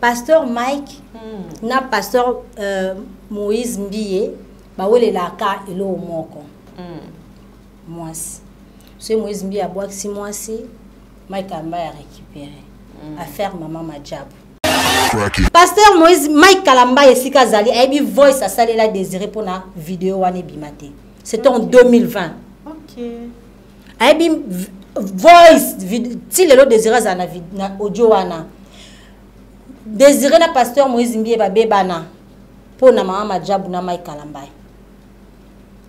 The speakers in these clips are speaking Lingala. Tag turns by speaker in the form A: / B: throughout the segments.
A: Pasteur Mike na pasteur Moïse Mbiye bawele la ka elo moko mwasi c'est Moïse Mbiye aboak si mwasi Mike Kalamba a récupéré affaire maman Madjab pasteur Moïse Mike Kalamba esika zali aibi voice a salela désiré pour na vidéo wane bimate c'était en 2020
B: OK
A: aibi voice ti lelo désiré za na audio wana désiré na pasteur Moïse Mbiye ba bebana pour na maman Madjab na Mike Kalamba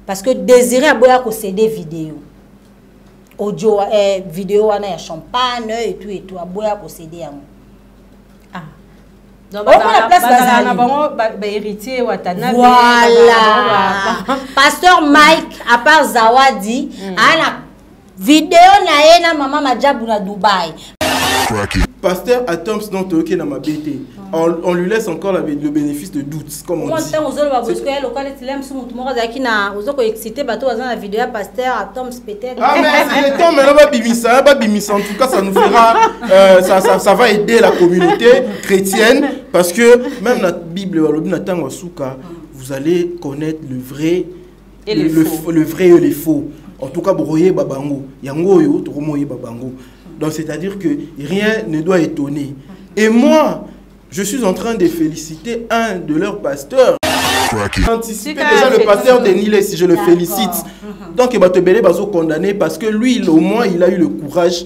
A: parce que désiré aboya ko céder vidéo audio vidéo wana ya champagne et tout aboya ko céder yango
B: donc la place héritier Watanabe
A: voilà pasteur Mike à part Zawadi ana vidéo na ye na maman Madjab na Dubaï.
C: Pasteur Atoms non ok na ma BT. On lui laisse encore le bénéfice de doute comme on dit.
A: Moi temps ozolo ba parce que local tilem sou mutu moko zaki na ozoko excité bato azana la vidéo pasteur Atoms peut-être.
C: Ah mais c'est le temps mais ba bimisa en tout cas ça nous fera ça va aider la communauté chrétienne parce que même la Bible walobi na tango suka vous allez connaître le vrai et le vrai et les faux. En tout cas broyer babango yango yo to moyi babango. Donc c'est-à-dire que rien ne doit étonner. Et moi, je suis en train de féliciter un de leurs pasteurs. Anticiper déjà le pasteur Denile, si je le félicite. Donc il va te béler bazo condamné parce que lui, au moins, il a eu le courage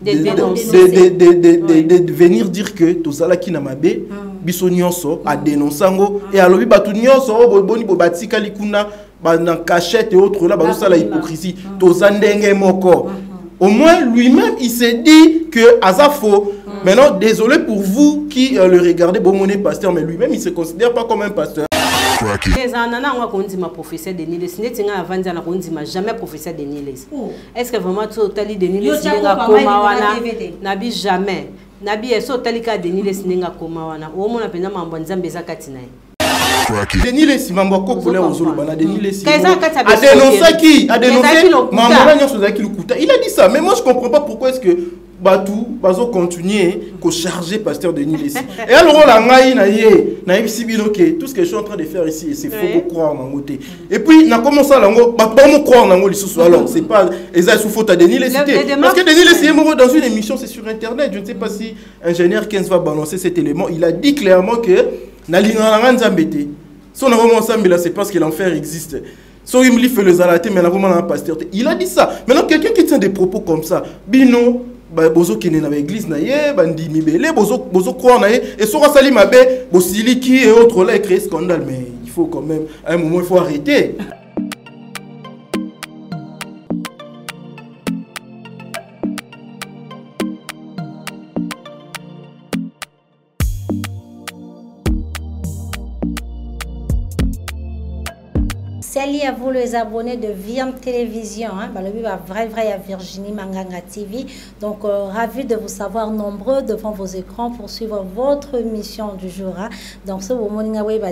C: de venir dire que Tozala Kinamabe, Bissonionso, a dénoncé et à l'obi batu nyonso, boni bobatika likuna, dans cachette et autres là, bazo la hypocrisie. Tozandenge moko. Au moins, lui-même, il s'est dit que Azafo. Maintenant, désolé pour vous qui le regardez, bon, mon pasteur, mais lui-même, il ne se considère pas comme un pasteur.
B: Jamais professeur de Niles. Est-ce que vraiment tu as dit de Niles Nabi jamais. Nabi est sorti de Niles Ninga Komawana. Au moins, on a Mambonzam Bezakatina.
C: Denis les Simambako pour les Ozolo bana Denis les a dénoncé qui a dénoncé Mamora Nyosozaki Lukuta. Il a dit ça, mais moi je comprends pas pourquoi est-ce que Batou bazo continuer ko charger pasteur Denis les. Et alors la ngai na yé na ibisibino que tout ce que je suis en train de faire ici c'est faux croire en côté. Et puis na commencé à lango ba mo croire nango lisusu alors c'est pas eza sous faute à Denis les cité. Parce que Denis les est dans une émission c'est sur internet, je ne sais pas si ingénieur 15 va balancer cet élément, il a dit clairement que si on a vraiment ensemble là, c'est parce que l'enfer existe. Si on me fait le zalaté, mais on a vraiment un pasteur. Il a dit ça. Maintenant, quelqu'un qui tient des propos comme ça, bino, bozo qui n'est pas l'église, bandi mibele, bozo croire et sora sali mabe, bosiliki et autres là, créer scandale. Mais il faut quand même, à un moment, il faut arrêter.
A: Salut à vous les abonnés de Viam Télévision, le vrai à Virginie Manganga TV. Donc ravi de vous savoir nombreux devant vos écrans pour suivre votre mission du jour. Donc ce moment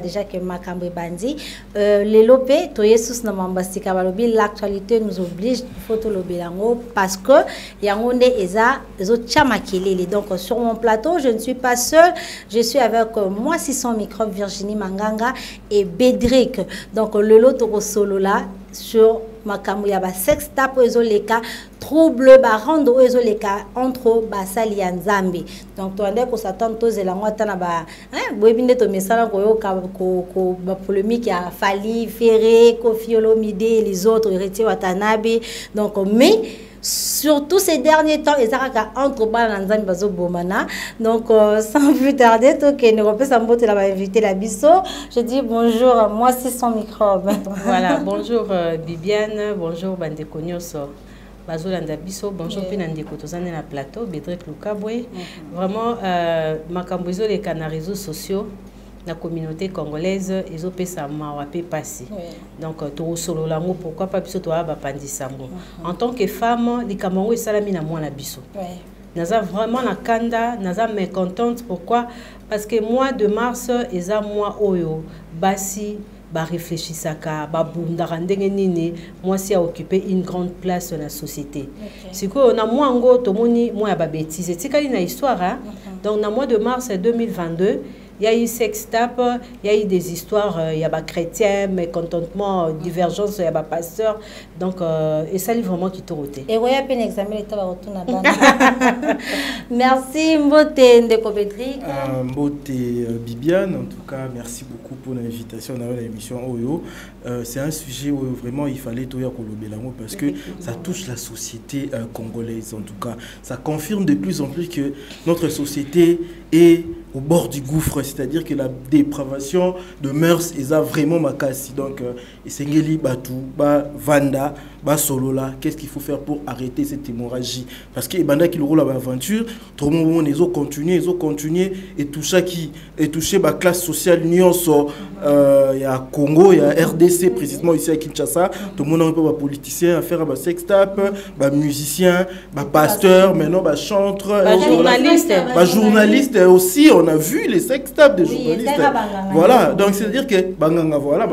A: déjà que Makambe Bandi les lopé toyesus na mambastika balobi l'actualité nous oblige photo lobelango parce que yangonde eza ezo chamakelele. Donc sur mon plateau, je ne suis pas seule, je suis avec moi 600 microbes Virginie Manganga et Bédric. Donc le lot solo là sur makambo ya ba sex tape ezoleka trouble ba rando ezoleka entre basali ya Nzambe. Donc to ande ko s'attend to zelango tana ba boyebinde to mesala ko yo ko ba polémique ya Fali Ferré Koffi Olomide et les autres héritiers Watanabe. Donc mais surtout ces derniers temps, ils ont entre Balanzan Bazo Bomana. Donc, sans plus tarder, nous repassons la invité la bisso. Je dis bonjour, moi c'est son microbe.
B: Voilà, bonjour Bibiane, bonjour Bandeko Nyoso. Bazo Landa bisso, bonjour Pinandeko Tozane na plateau, Bédric Lukabwe. Vraiment, Makambozo les canaux réseaux sociaux. La communauté congolaise, ils ont fait ça passé. Donc, tout solo lango pourquoi pas biso to ba pandisango. En tant que femme, les Camerounais salami na moi la biso. Naza vraiment la kanda, naza mécontente pourquoi parce que mois de mars, ils a mois oyo basi ba réfléchissaka ba bundaka ndenge nini mwasi a occupé une grande place dans la société. Siko na mwango tomoni moi ba bêtise tikali na histoire hein? Donc na mois de mars 2022 il y a eu sextape, il y a eu des histoires, il y a des chrétiens, mécontentement, divergence, il y a des pasteurs. Donc, et ça, c'est vraiment qui t'aurait.
A: Et oui, il y a un examen, il y a merci, Mbote Ndeko Bédric.
C: Mbote Bibiane, en tout cas, merci beaucoup pour l'invitation dans l'émission Oyo. C'est un sujet où vraiment il fallait tout Kolobelango parce que ça touche la société congolaise, en tout cas. Ça confirme de plus en plus que notre société est au bord du gouffre, c'est-à-dire que la dépravation de mœurs est vraiment makasi. Donc, Sengeli Batou, Vanda, Solola, qu'est-ce qu'il faut faire pour arrêter cette hémorragie? Parce que Banda qui le roule à l'aventure, tout le monde ils ont continué et tout ça qui est touché la classe sociale il y a Congo, il y a RDC précisément ici à Kinshasa, tout le monde a un peu de politiciens à faire un sextape, musiciens, pasteurs, maintenant chanteur, journalistes aussi. On a vu les sextapes des journalistes. Voilà, donc c'est-à-dire que Banganga, voilà,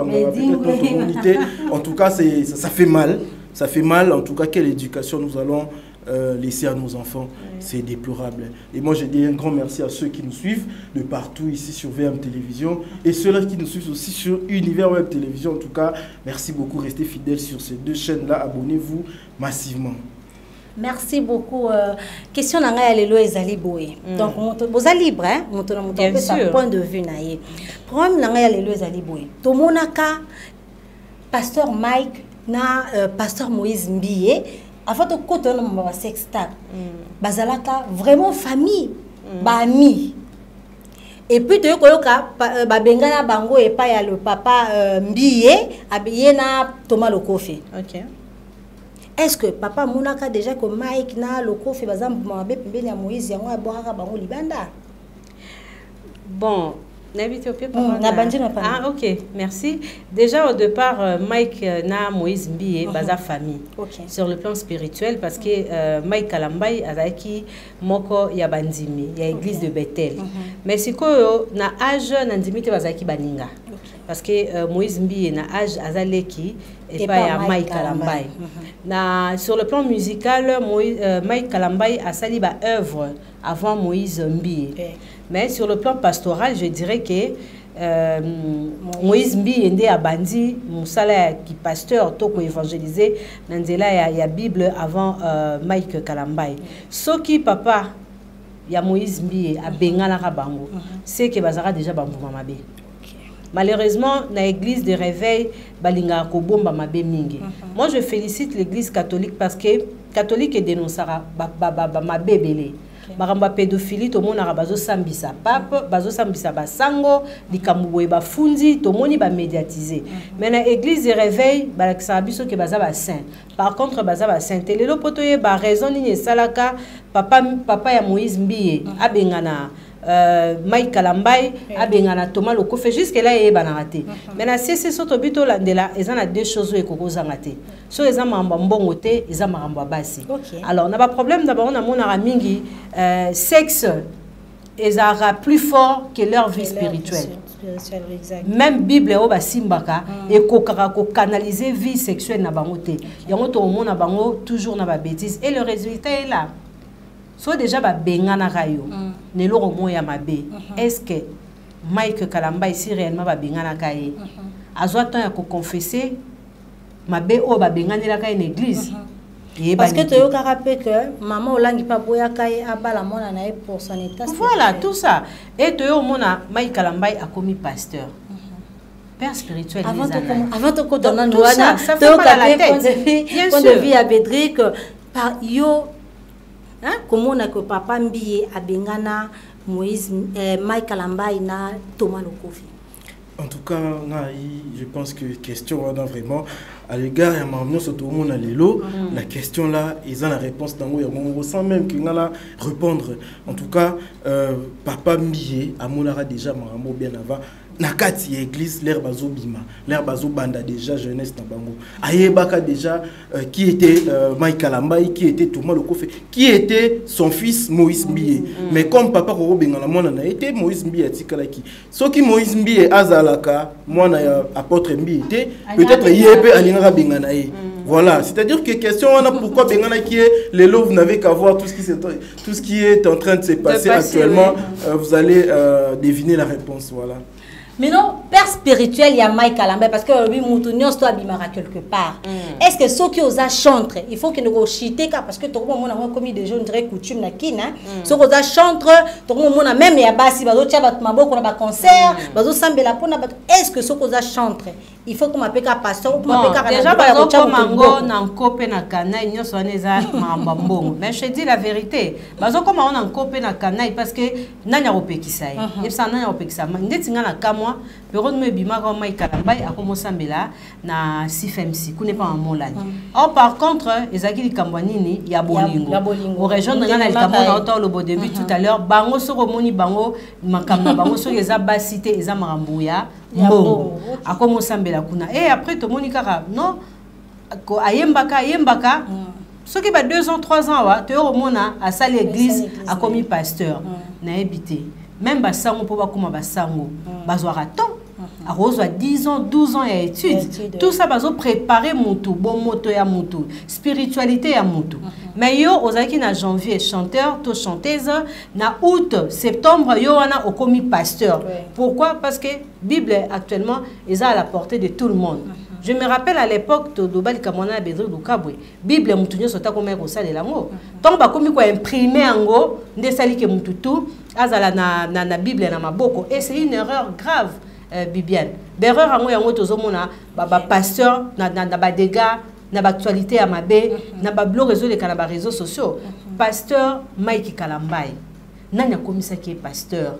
C: en tout cas, ça fait mal. Ça fait mal, en tout cas, quelle éducation nous allons laisser à nos enfants. C'est déplorable. Et moi, je dis un grand merci à ceux qui nous suivent de partout ici sur VM Télévision et ceux-là qui nous suivent aussi sur Univers Web Télévision. En tout cas, merci beaucoup. Restez fidèles sur ces deux chaînes-là. Abonnez-vous massivement.
A: Merci beaucoup. Question nanga ya lelo ezali boye. Donc vous êtes libre hein, moto peut sa point de vue naie. Problème nanga ya lelo ezali boye. Tomonaka pasteur Mike na pasteur Moïse Mbiye avant de côté na mama sextape. Bazalaka vraiment famille, ba ami. Et puis tu koyoka ba bengana bango et pas ya le papa Mbiye habillé na Thomas Lokofi. OK. Est-ce que papa Mounaka déjà que Mike na loko fait bazam mabe pembeni ya Moïse yango abohaka bango libanda?
B: Bon, ah ok, merci. Déjà au départ, Mike na Moïse Mbiye baza famille. Sur le plan spirituel parce que Mike Kalambay azaki moko ya bandimi, ya église de Bethel. Mais sikoyo na âge na ndimite bazaki baninga. Parce que Moïse Mbiye na âge azaleki et pas ya Mike Kalambay. Na sur le plan musical, Mike Kalambay a sali ba œuvre avant Moïse Mbiye. Mais sur le plan pastoral, je dirais que Moïse Mbiye ndé a bandi musala qui pasteur toko évangéliser nanzela ya Bible avant Mike Kalambay. Soki papa ya Moïse Mbiye a bengala bango, c'est que bazara déjà bambuma mabe. Malheureusement, dans l'église de réveil, balinga kobomba mabe mingi. Moi, je félicite l'église catholique parce que catholique est dénoncé mabe belé. Maramba pédophilie, tout le monde a bazo sambisa pape, bazo sambisa basango, likamoué ba fundi, tout le monde ba médiatisé. Mais dans l'église de réveil, balaksa biso ke baza ba saint. Par contre, baza ba saint. Et le potoye ba raison ni salaka papa ya Moïse Mbiye abengana. Mike Kalambay abengana Thomas Lokofe jusque là et banarate. Maintenant si c'est soto bito landela, ils ont deux choses où ekozangate. So ils ont mamba mbongote, ils ont mamba basi. Alors on a pas problème d'abord on a mon aramingi sexe ils aura plus fort que leur vie spirituelle. Même Bible au basimbaka et kokara ko canaliser vie sexuelle na bangote. Yango to mon na bango toujours na ba bêtise et le résultat est là. Soit déjà ba bengana rayo ne lo romo ya mabe. Est-ce que Mike Kalambay si réellement ba bengana kaye azwa temps ya ko confesser mabe o ba bengana la kaye l'église.
A: Parce que tu as rappelé que maman olangi pa boya kaye abala mona na pour son état.
B: Voilà tout ça. Et tu as mona Mike Kalambay a commis pasteur. Père spirituel
A: avant de donner
B: tout ça ça fait mal à la tête. Bien sûr.
A: De vie à Bédric par yo. Comment on a que papa Mbiye a bengana Moïse Mike Kalambay na Thomas Lokofi.
C: En tout cas, je pense que question on a vraiment à l'égard de Maman tout le monde a l'élo. La question là, ils ont la réponse dans on ressent même qu'il a répondre. En tout cas, papa Mbié, à Monara déjà Maman bien avant. Nakati église l'air bazo bima l'air bazo banda déjà jeunesse na bango ayebaka déjà qui était Mike Kalambai, qui était Thomas Lokofe, qui était son fils Moïse Mbié. Mais comme papa Koro Bengala mwana na été Moïse Mbié atikalaki soki Moïse Mbié azalaka mwana ya apôtre Mbié était peut-être yebe alingaka bengana ye. Voilà, c'est-à-dire que question on a pourquoi bengana qui est les lots, vous n'avez qu'à voir tout ce qui est en train de se passer actuellement, vous allez deviner la réponse. Voilà.
A: Mais non, père spirituel, il y a Mike Kalambe parce que lui, Moutounion, c'est abimara quelque part. Est-ce que ceux qui osent chanter, il faut que nous chiter parce que tout le monde a commis des jeunes très coutumes na kin, hein. Ceux qui osent chanter, tout le monde a même ya basi, bazo tia bat mabo qu'on a concert, bazo sambela pona bat. Est-ce que ceux qui osent chanter, il faut qu'on m'appelle pasteur ou qu'on m'appelle
B: déjà bazo comme mango na kope na kana nyo so neza mambongo. Mais je dis la vérité, bazo comme on en kope na kana parce que nanya opekisa yi. Et ça nanya opekisa. Ndetinga na kama Pero me bima comme Mike Kalambai a commencé na CFMC, connaît pas un mot là. Or par contre, ezaki likambwanini ya bolingo. Au région de Ghana likambona autant le beau début tout à l'heure, bango so romoni bango makamba bango so eza basité eza marambuya mbongo. A commencé kuna. Et après to monika non ko ayembaka ce qui va 2 ans 3 ans wa to romona à sa l'église a commis pasteur na habité. Même basango pour bakuma basango bazwara temps a rose 10 ans 12 ans et études tout ça bazo préparer mutu bon moto ya mutu spiritualité ya mutu mais yo ozaki na janvier chanteur to chanteuse na août septembre yo wana okomi pasteur. Pourquoi? Parce que Bible actuellement est à la portée de tout le monde. Je me rappelle à l'époque de Dobali Kamona Bédré Lukabwe, Bible mutunyo sota comme un rosal de l'amour. Tant ba komi ko imprimer ango nde sali ke mututu azala na Bible na maboko et c'est une erreur grave Bibiane. L'erreur ango yango tozomona ba pasteur na ba dégâts na ba actualité ya mabe na ba blog réseau les canaba réseaux sociaux. Pasteur Mike Kalambai. Nanya komisa ki pasteur.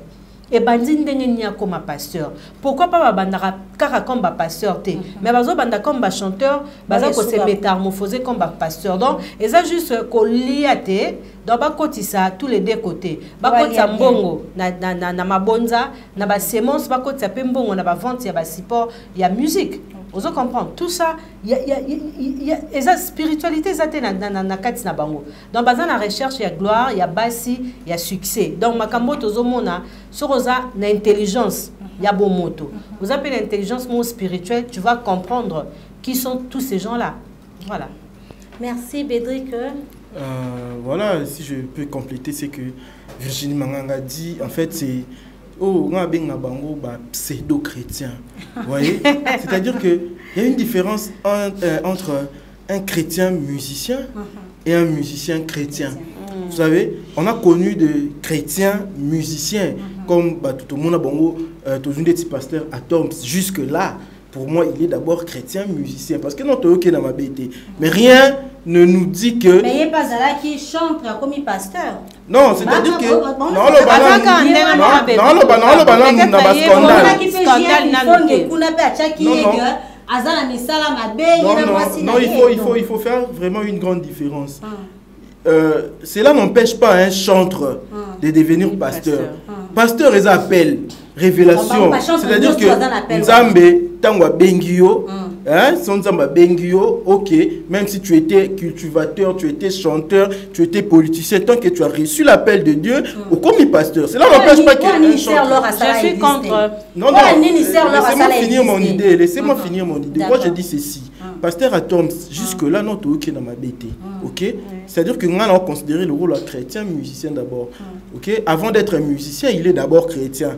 B: Et bandine ndenge comme pasteur. Pourquoi pas bandara kaka comme pasteur té mais bazo banda comme chanteur baza ko se métamorphoser comme pasteur. Donc et ça juste ko liaté donc ba kotisa tous les deux côtés. Ba kotisa mbongo na mabonza na ba semence ba kotisa pe mbongo na ba vente ya ba support ya musique. Vous comprenez tout ça, il y a la spiritualité na kati na bango. Donc bazan la recherche, il y a gloire, il y a bassi, il y a succès. Donc makambo tozomona soroza na intelligence, il y a bon moto. Vous appelez l'intelligence mot spirituelle, tu vas comprendre qui sont tous ces gens-là. Voilà.
A: Merci Bédrick.
C: Voilà, si je peux compléter, c'est que Virginie Manganga dit, en fait, c'est oh, on a bien un bango pseudo-chrétien. Vous voyez? C'est-à-dire qu'il y a une différence entre un chrétien musicien et un musicien chrétien. Vous savez, on a connu des chrétiens musiciens, comme tout le monde a bango, tous les petits pasteurs à Toms. Jusque-là, pour moi, il est d'abord chrétien musicien. Parce que non, tu es OK dans ma bêtise. Mais rien ne nous dit que.
A: Mais il n'y a pas là qui chante comme pasteur.
C: Non, c'est-à-dire que. Non, le il faut faire vraiment une grande différence. Cela n'empêche pas un chanteur de devenir pasteur. Pasteur, ils appellent révélation. C'est-à-dire que Nzambe, Tangwa Bengio, Nzamba Bengio, ok, même si tu étais cultivateur, tu étais chanteur, tu étais politicien, tant que tu as reçu l'appel de Dieu, ou comme pasteur. Cela n'empêche pas que.
B: Je suis contre.
C: Non, laissez-moi finir mon idée. Laissez-moi finir mon idée. Moi, je dis ceci. Pasteur Atoms, jusque-là, non, tu es OK dans ma bêtise. Ok? C'est-à-dire que nous allons considérer le rôle de chrétien, musicien d'abord. Ok? Avant d'être musicien, il est d'abord chrétien.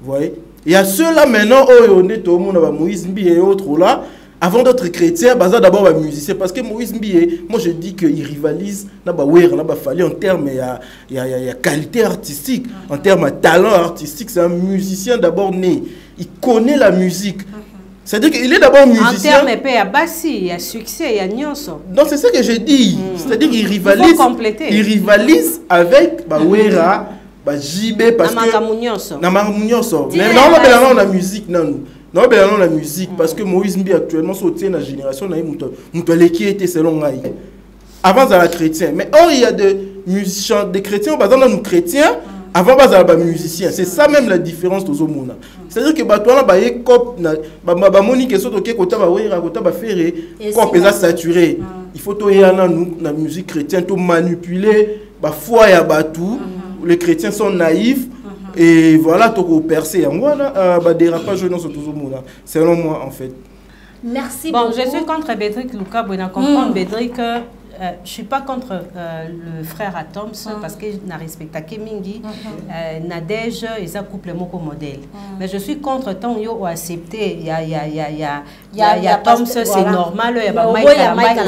C: Vous voyez? Il y a ceux-là maintenant, on est au monde, Moïse Mbié et autres là. Avant d'être chrétien, baza d'abord un musicien. Parce que Moïse Mbié, moi je dis qu'il rivalise en termes de qualité artistique, en termes de talent artistique. C'est un musicien d'abord né. Il connaît la musique. C'est-à-dire qu'il est d'abord musicien.
B: En termes de bassi, il y a succès, il y a nyonso.
C: Donc c'est ça que je dis. C'est-à-dire qu'il rivalise avec Bawera, JB, parce que...
B: Namamunyoso.
C: Mais non, on a la musique, non. Non, ben non, la musique, parce que Moïse Mbi actuellement, c'est la génération, qui était selon Ngaï. Avant, il y a chrétien. Mais or, il y a des musiciens, des chrétiens, par exemple, nous chrétiens, avant, il y a des musiciens. C'est ça même la différence de Zomona. C'est-à-dire que toi, il y a des copes, Monique et Soto, qui est saturé. Il faut que la musique chrétienne, manipuler, foi et tout. Les chrétiens sont naïfs. Et voilà, tu peux percer. Voilà, dérapage dans ce monde. Selon moi, en fait.
A: Merci
B: beaucoup.
A: Bon,
B: je suis contre Bédric Luka. Vous comprendre, Bédric, je ne suis pas contre le frère Atoms parce que je respecte Kemingi, Nadège, ils ont couple mon modèle. Mais je suis contre tant qu'ils ont accepté. Il y a Atoms, c'est normal. Il y a Mike.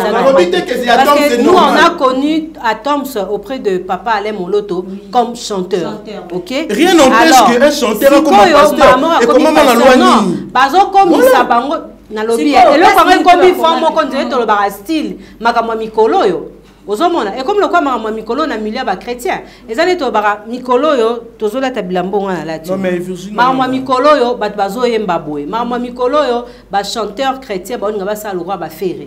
B: Parce que nous, on a connu Atoms auprès de Papa Alain Moloto comme chanteur. Ok?
C: Rien n'empêche qu'un chanteur comme un pasteur. Et comment on a loigné?
B: Parce que na lobby et le parent comme il faut mon conduire dans le bar style makamwa mikolo yo ozomona et comme le quoi makamwa mikolo na milieu ba chrétien ezali to bara mikolo yo tozola tabila mbonga na lati makamwa mikolo yo bat bazo yemba boy makamwa mikolo yo ba chanteur chrétien ba nga ba sa le roi ba faire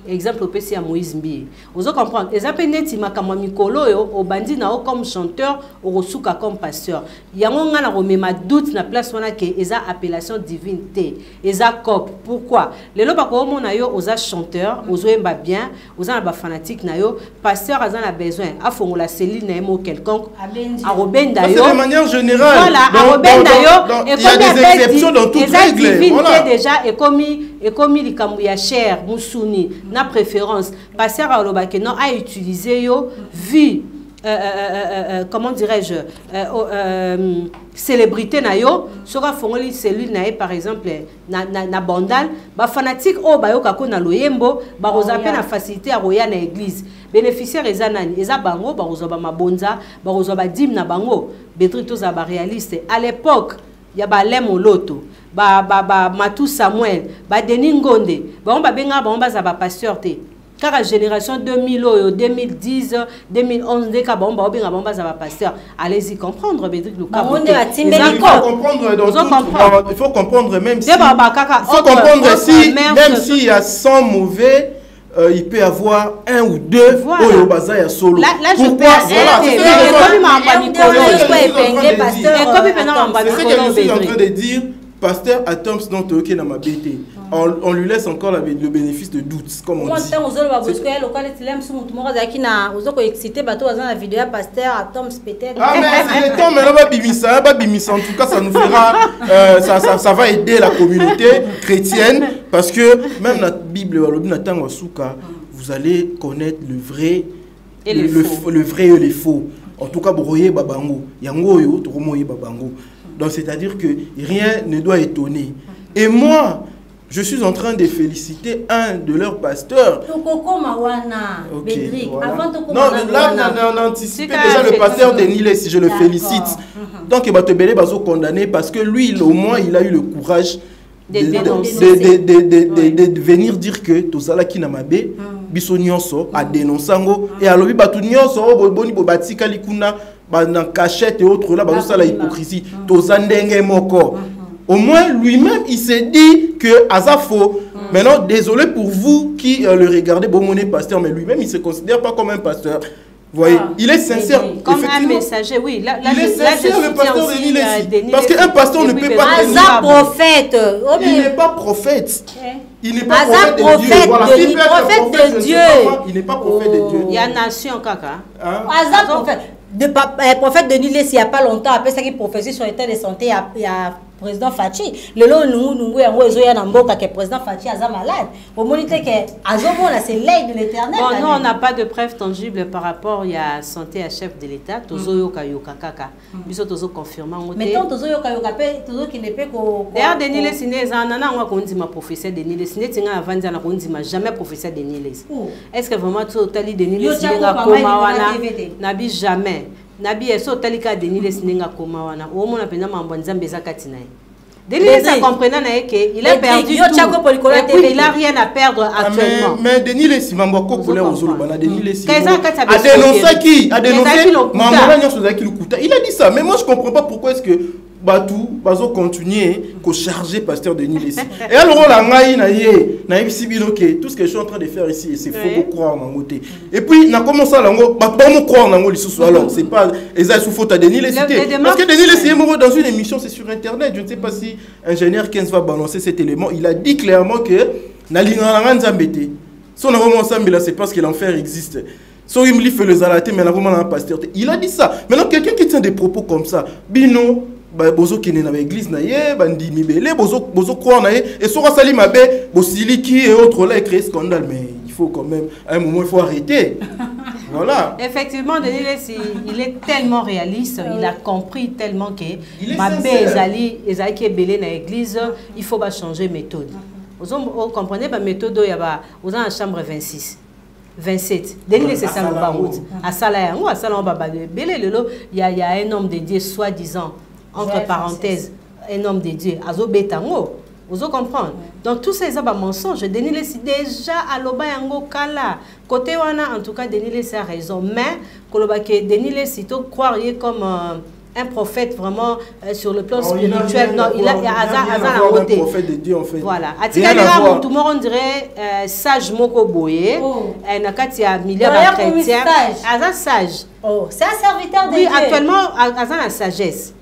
B: exemple pesi ya Moïse Mbi ozo comprendre ezape neti makamwa mikolo yo obandi na o comme chanteur osuka comme pasteur yango nga na remema doute na place wana ke eza appellation divine te eza cop pourquoi lelo ba ko mona yo oza chanteur ozo yemba bien oza na ba fanatique na yo pasteur a besoin à fond la cellule na emo quelconque à robenda yo
C: de manière générale
B: voilà à robenda yo
C: et il y a des exceptions dans toutes règles
B: voilà déjà et comme likambu ya cher musuni na préférence pasteur a lobake non a utiliser yo vu comment dirais-je célébrité na yo sera fongoli cellule na par exemple na bandal ba fanatique o ba yo kako na loyembo ba rozape na facilité à roya na église bénéficiaire eza nani eza bango ba rozoba mabonza ba rozoba dim na bango Bédric toza ba réaliste à l'époque ya ba lemo loto ba Matou Samuel ba Denis Ngonde ba on ba benga ba on ba za ba pasteur te car la génération 2000 2010 2011 dès ka bomba obinga bomba za ba pasteur allez-y comprendre Bédric Luka
C: il faut comprendre même si faut comprendre si même s'il y a 100 mauvais il peut y avoir un ou deux au bazar ya solo.
B: Là je peux
C: en train de dire pasteur Atoms dans Toké na mabete. On lui laisse encore le bénéfice de doute, comme on dit.
A: Ah mais c'est
C: le temps maintenant, en tout cas ça nous fera, ça va aider la communauté chrétienne parce que même la Bible, vous allez connaître le vrai et le vrai et les faux. En tout cas, broyer babango, yango yo, tomoye babango. Donc c'est-à-dire que rien ne doit étonner. Et moi, je suis en train de féliciter un de leurs pasteurs.
A: Okay, voilà.
C: Non, là, on a anticipé déjà le pasteur de Nile, si je le félicite. Donc, il va te béler, condamné parce que lui, au moins, il a eu le courage de venir dire que tout ça là qui n'a pas bé, bisonioso a dénoncé et alors il batu nyonso boni bobati kalikuna dans cachette et autres là ça la hypocrisie tout ça ndenge moko. Au moins, lui-même, il s'est dit que Azafo. Maintenant, désolé pour vous qui le regardez, bon, mon pasteur, mais lui-même, il ne se considère pas comme un pasteur. Vous voyez, il est sincère.
B: Comme un messager, oui. Là,
C: il est sincère, le pasteur de Nile. Parce qu'un pasteur ne peut pas...
A: prophète.
C: Il n'est pas prophète. Il n'est pas
A: prophète de Dieu.
C: Il n'est pas prophète de Dieu.
B: Il y a nation, kaka.
A: Azar prophète. Prophète de Nile, il n'y a pas longtemps, après ça qui prophétie sur l'état de santé, il y a président Fachi. Le lot nous que président Fachi est malade. Au moniteur que c'est l'œil de l'Éternel.
B: Bon, nous on n'a pas de preuves tangibles par rapport à santé à chef de l'État. Tozo yoka yoka kaka. Biso tozo confirmant.
A: Mais tant tozo yoka yoka tozo qui ne peut ko.
B: D'ailleurs Denis les siné zanana on va dire ma professeur Denis les siné tinga avant dire on dit ma jamais professeur Denis les. Est-ce que vraiment tu tali Denis les siné nga koma wana nabi jamais. Nabi eso tali ka Denis les siné nga koma wana. O mona pena mambo nzambe zakati nae. Denis ça comprenant qu'il a perdu tout et puis il n'a rien à perdre actuellement.
C: Mais Denis les Simambo populaire aux Olobana, Denis les Simambo a dénoncé qui? A dénoncé Maman Nyon Sozaki Lukuta. Il a dit ça, mais moi je ne comprends pas pourquoi est-ce que Batou, bazo continuer ko charger pasteur Denis Lessi. Et alors la ngai na yé, na ibsibino que tout ce que je suis en train de faire ici c'est faux croire en côté. Et puis na commencé à lango, ba mo croire en lisusu alors c'est pas eza sous faute à Denis Lessi. Parce que Denis Lessi est dans une émission, c'est sur internet, je ne sais pas si ingénieur 15 va balancer cet élément, il a dit clairement que na linga nzambete. Si on a vraiment ensemble là, c'est parce que l'enfer existe. So il me fait le zalaté mais na vraiment un pasteur. Il a dit ça. Maintenant quelqu'un qui tient des propos comme ça, bino bozo kene na l'église na ye bandi mibele bozo croire na ye et sora sali mabe bosiliki et autres là créer scandale mais il faut quand même à un moment il faut arrêter. Voilà.
B: Effectivement Denis Lessi il est tellement réaliste, il a compris tellement que mabe ezali qui est belé na l'église, il faut pas changer méthode. Vous comprenez la méthode il y a aux en chambre 26 27 Denis Lessi c'est ça le baroute à sala ou à sala baba belé lelo il y a un homme dédié soi-disant entre parenthèses, un homme de Dieu, Azo Betango, vous comprenez? Donc tous ces mensonges, Denis Lessi déjà à l'oba yango kala. Côté wana, en tout cas, Denis Lessi a raison. Mais, que Denis Lessi, tu croirais comme un prophète vraiment sur le plan spirituel. Non, il a un
C: prophète de Dieu en fait.
B: Voilà. Tout le monde dirait sage moko boye. Nakati a milliard de chrétiens. Aza sage.
A: Oh, c'est un serviteur de
B: Dieu.
A: Dieu.
B: Oui, actuellement, Aza la sagesse.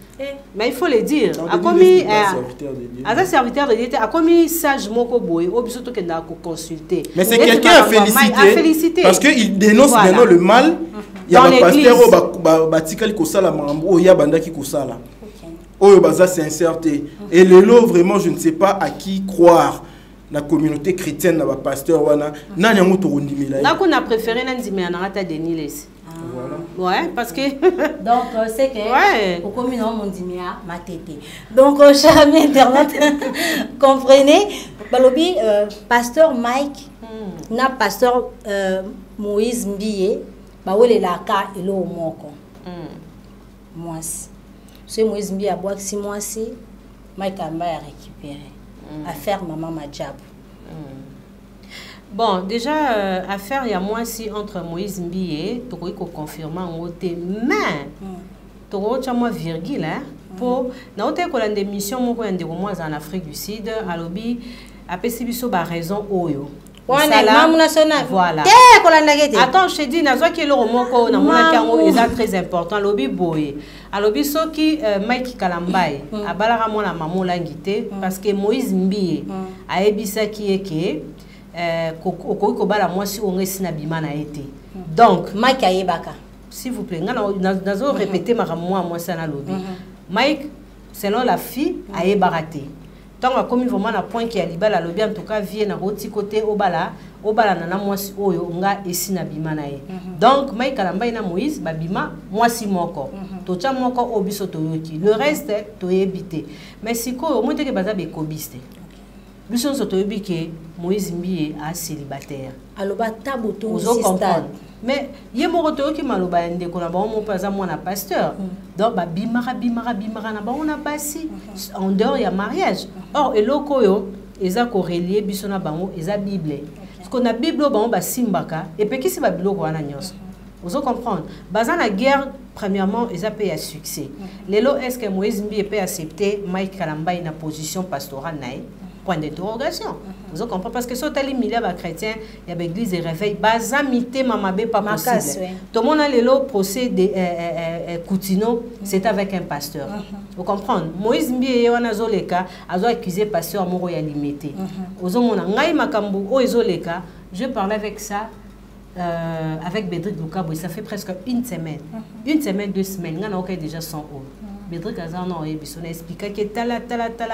B: Mais il faut le dire. A commis un serviteur de Dieu, a commis sage moko boy, obisoto que n'a consulté.
C: Mais c'est quelqu'un à féliciter. Parce qu'il dénonce maintenant le mal. Il y a un pasteur au batikali kosala mambo, il y a bandaki kosala. Oyo baza sincérité. Et le lot vraiment je ne sais pas à qui croire. La communauté chrétienne na ba pasteur wana na nyango to rondimela.
B: Na ko na préféré na ndimela na ta Denis Lessi. Voilà. Ouais, parce que
A: donc c'est que au commune on dit ma tété. Donc chers amis internautes, comprenez, balobi pasteur Mike na pasteur Moïse Mbiye ba wele la ka elo moko. Moi c'est Moïse Mbiye a boire 6 mois si Mike Amba a récupéré affaire maman Madjab.
B: Bon, déjà, affaire, il y a moins si entre Moïse Mbiye, tu peux confirmer en haute, mais tu as moi virgule, pour, dans une émission, moi, en Afrique du Sud, à l'objet, à Pessibiso, bah, raison, oyo.
A: Voilà.
B: Attends, je te dis, nazo qui est le romoko, na mona kango, c'est très important. Lobby boy. À lobby so qui Mike Kalambai, à balara mona maman langité, parce que Moïse Mbiye a ebisa qui est que ko bala moi si on est na bima na été. Donc
A: Mike ayebaka.
B: S'il vous plaît, nazo répéter ma moi ça na lobby. Mike selon la fille ayebaraté. Tant que comme vraiment na point qui a libala lobby en tout cas vient na roti côté obala nana mwasi oyo nga esi na bima na ye. Donc Mike Kalamba na Moïse babima mwasi moko. Tocha moko obiso toyoki. Le reste to éviter. Mais siko au moins que baza be kobiste. Biso so toyobi ke Moïse Mbiye a célibataire.
A: Aloba tabuto
B: stade. Mais ye moko toyoki maloba ndeko na ba mo paza mwana pasteur. Donc ba bimara na ba on a basi en dehors il y a mariage. Or eloko yo eza ko relier biso na bango eza Bible. Parce qu'on a Bible bango ba simbaka et puis qui si ba biloko wana nyonso. Vous comprenez? Bazan la guerre premièrement eza pe ya succès. Lelo est-ce que Moïse Mbiye peut accepter Mike Kalamba na position pastorale nae? Point d'interrogation. Vous comprenez? Parce que si tu as les milliers de chrétiens, il y a l'église de réveil, bazamité mamabé pas possible. Tout le monde a le procès de Coutino, c'est avec un pasteur. Vous comprenez? Moïse Mbiye wana zoleka, azo accusé pasteur moro ya limité. Ozomona ngai makambu o ezoleka, je parlais avec ça avec Bédric Loukabou, ça fait presque une semaine. Une semaine, 2 semaines, on a déjà 100 euros. Bédric Azano a expliqué que tala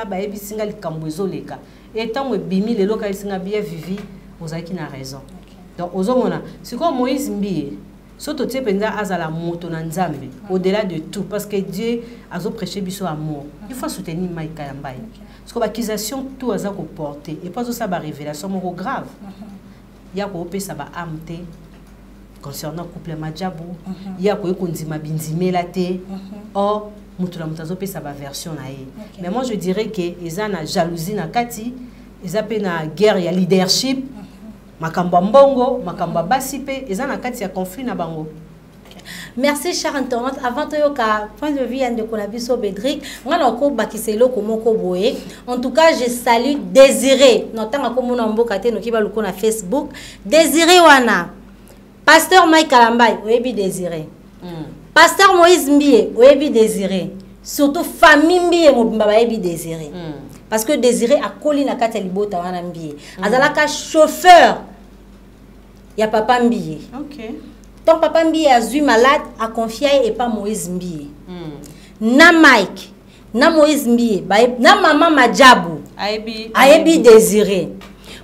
B: ba ebi singa likambozo leka. Et tant que bimi les locaux singa bien vivi, vous avez qui n'a raison. Donc ozomona, c'est comme Moïse Mbiye. Soto tie penza azala moto na nzambe au-delà de tout parce que Dieu a prêché biso amour. Il faut soutenir Mike Kalamba. Parce que l'accusation tout a porté et pas ça ba révélation moko grave. Il y a ko ça ba amte concernant couple Madjabou, il y a ko kondima binzimela te. Or mutula mutazo pe sa ba version na ye. Mais moi je dirais que eza na jalousie na kati, eza pe na guerre ya leadership. Makamba mbongo, makamba basi pe eza na kati ya conflit na bango.
A: Merci, chère internaute. Avant de point de vue de Konabiso Bédric, moi, en tout cas, je salue Désiré. Notamment, Facebook. Désiré Wana. Pasteur Mike Kalambay, oui, Désiré. Pasteur Moïse Mbie, oui, Désiré. Surtout, famille Mbie, oui, Désiré. Parce que Désiré a collé na Katelibo Tawana Mbie. Azalaka chauffeur. Il y a Papa Mbie.
B: Ok.
A: Donc Papa Mbie a eu malade, a confié et pas Moïse Mbie. Na Mike, na Moïse Mbie, na Maman Madjabou. Aebi Désiré.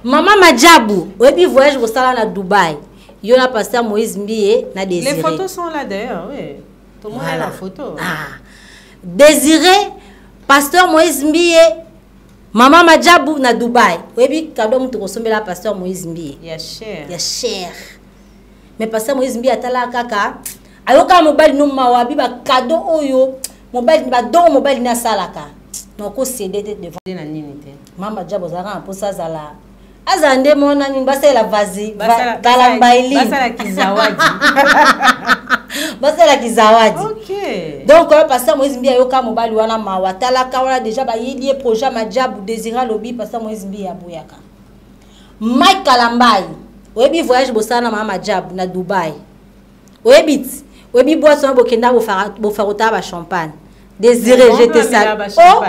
A: Maman Madjabou, oebi voyage au salon à Dubaï. Il y a pasteur Moïse Mbie na Désiré.
B: Les photos sont là d'ailleurs, oui. Tout le monde a la photo.
A: Ah. Désiré, pasteur Moïse Mbie, Maman Madjabou na Dubaï. Oebi cadeau mutu kosombe la pasteur Moïse Mbie.
B: Ya cher.
A: Ya cher. Mais pasteur Moïse Mbie atala kaka. Ayoka mobile no mawabi ba cadeau oyo. Mobile ba don mobile na salaka. Noko cédé devant
B: na nini te.
A: Maman Madjabou zaka pour ça zala. Azande mona ni basa la vazi. Kalambaili.
B: Basa la kizawadi.
A: Basa la kizawadi.
B: OK.
A: Donc pasteur Moïse Mbie ayoka mobile wana mawa talaka wana déjà ba yeli projet Madjabou Désiré lobi pasteur Moïse Mbie aboyaka. Mike Kalambay. Oyebi voyage bosana Maman Madjabou na Dubaï. Oyebi boisson bokenda bo farota ba champagne. Désiré j'étais ça. Oh.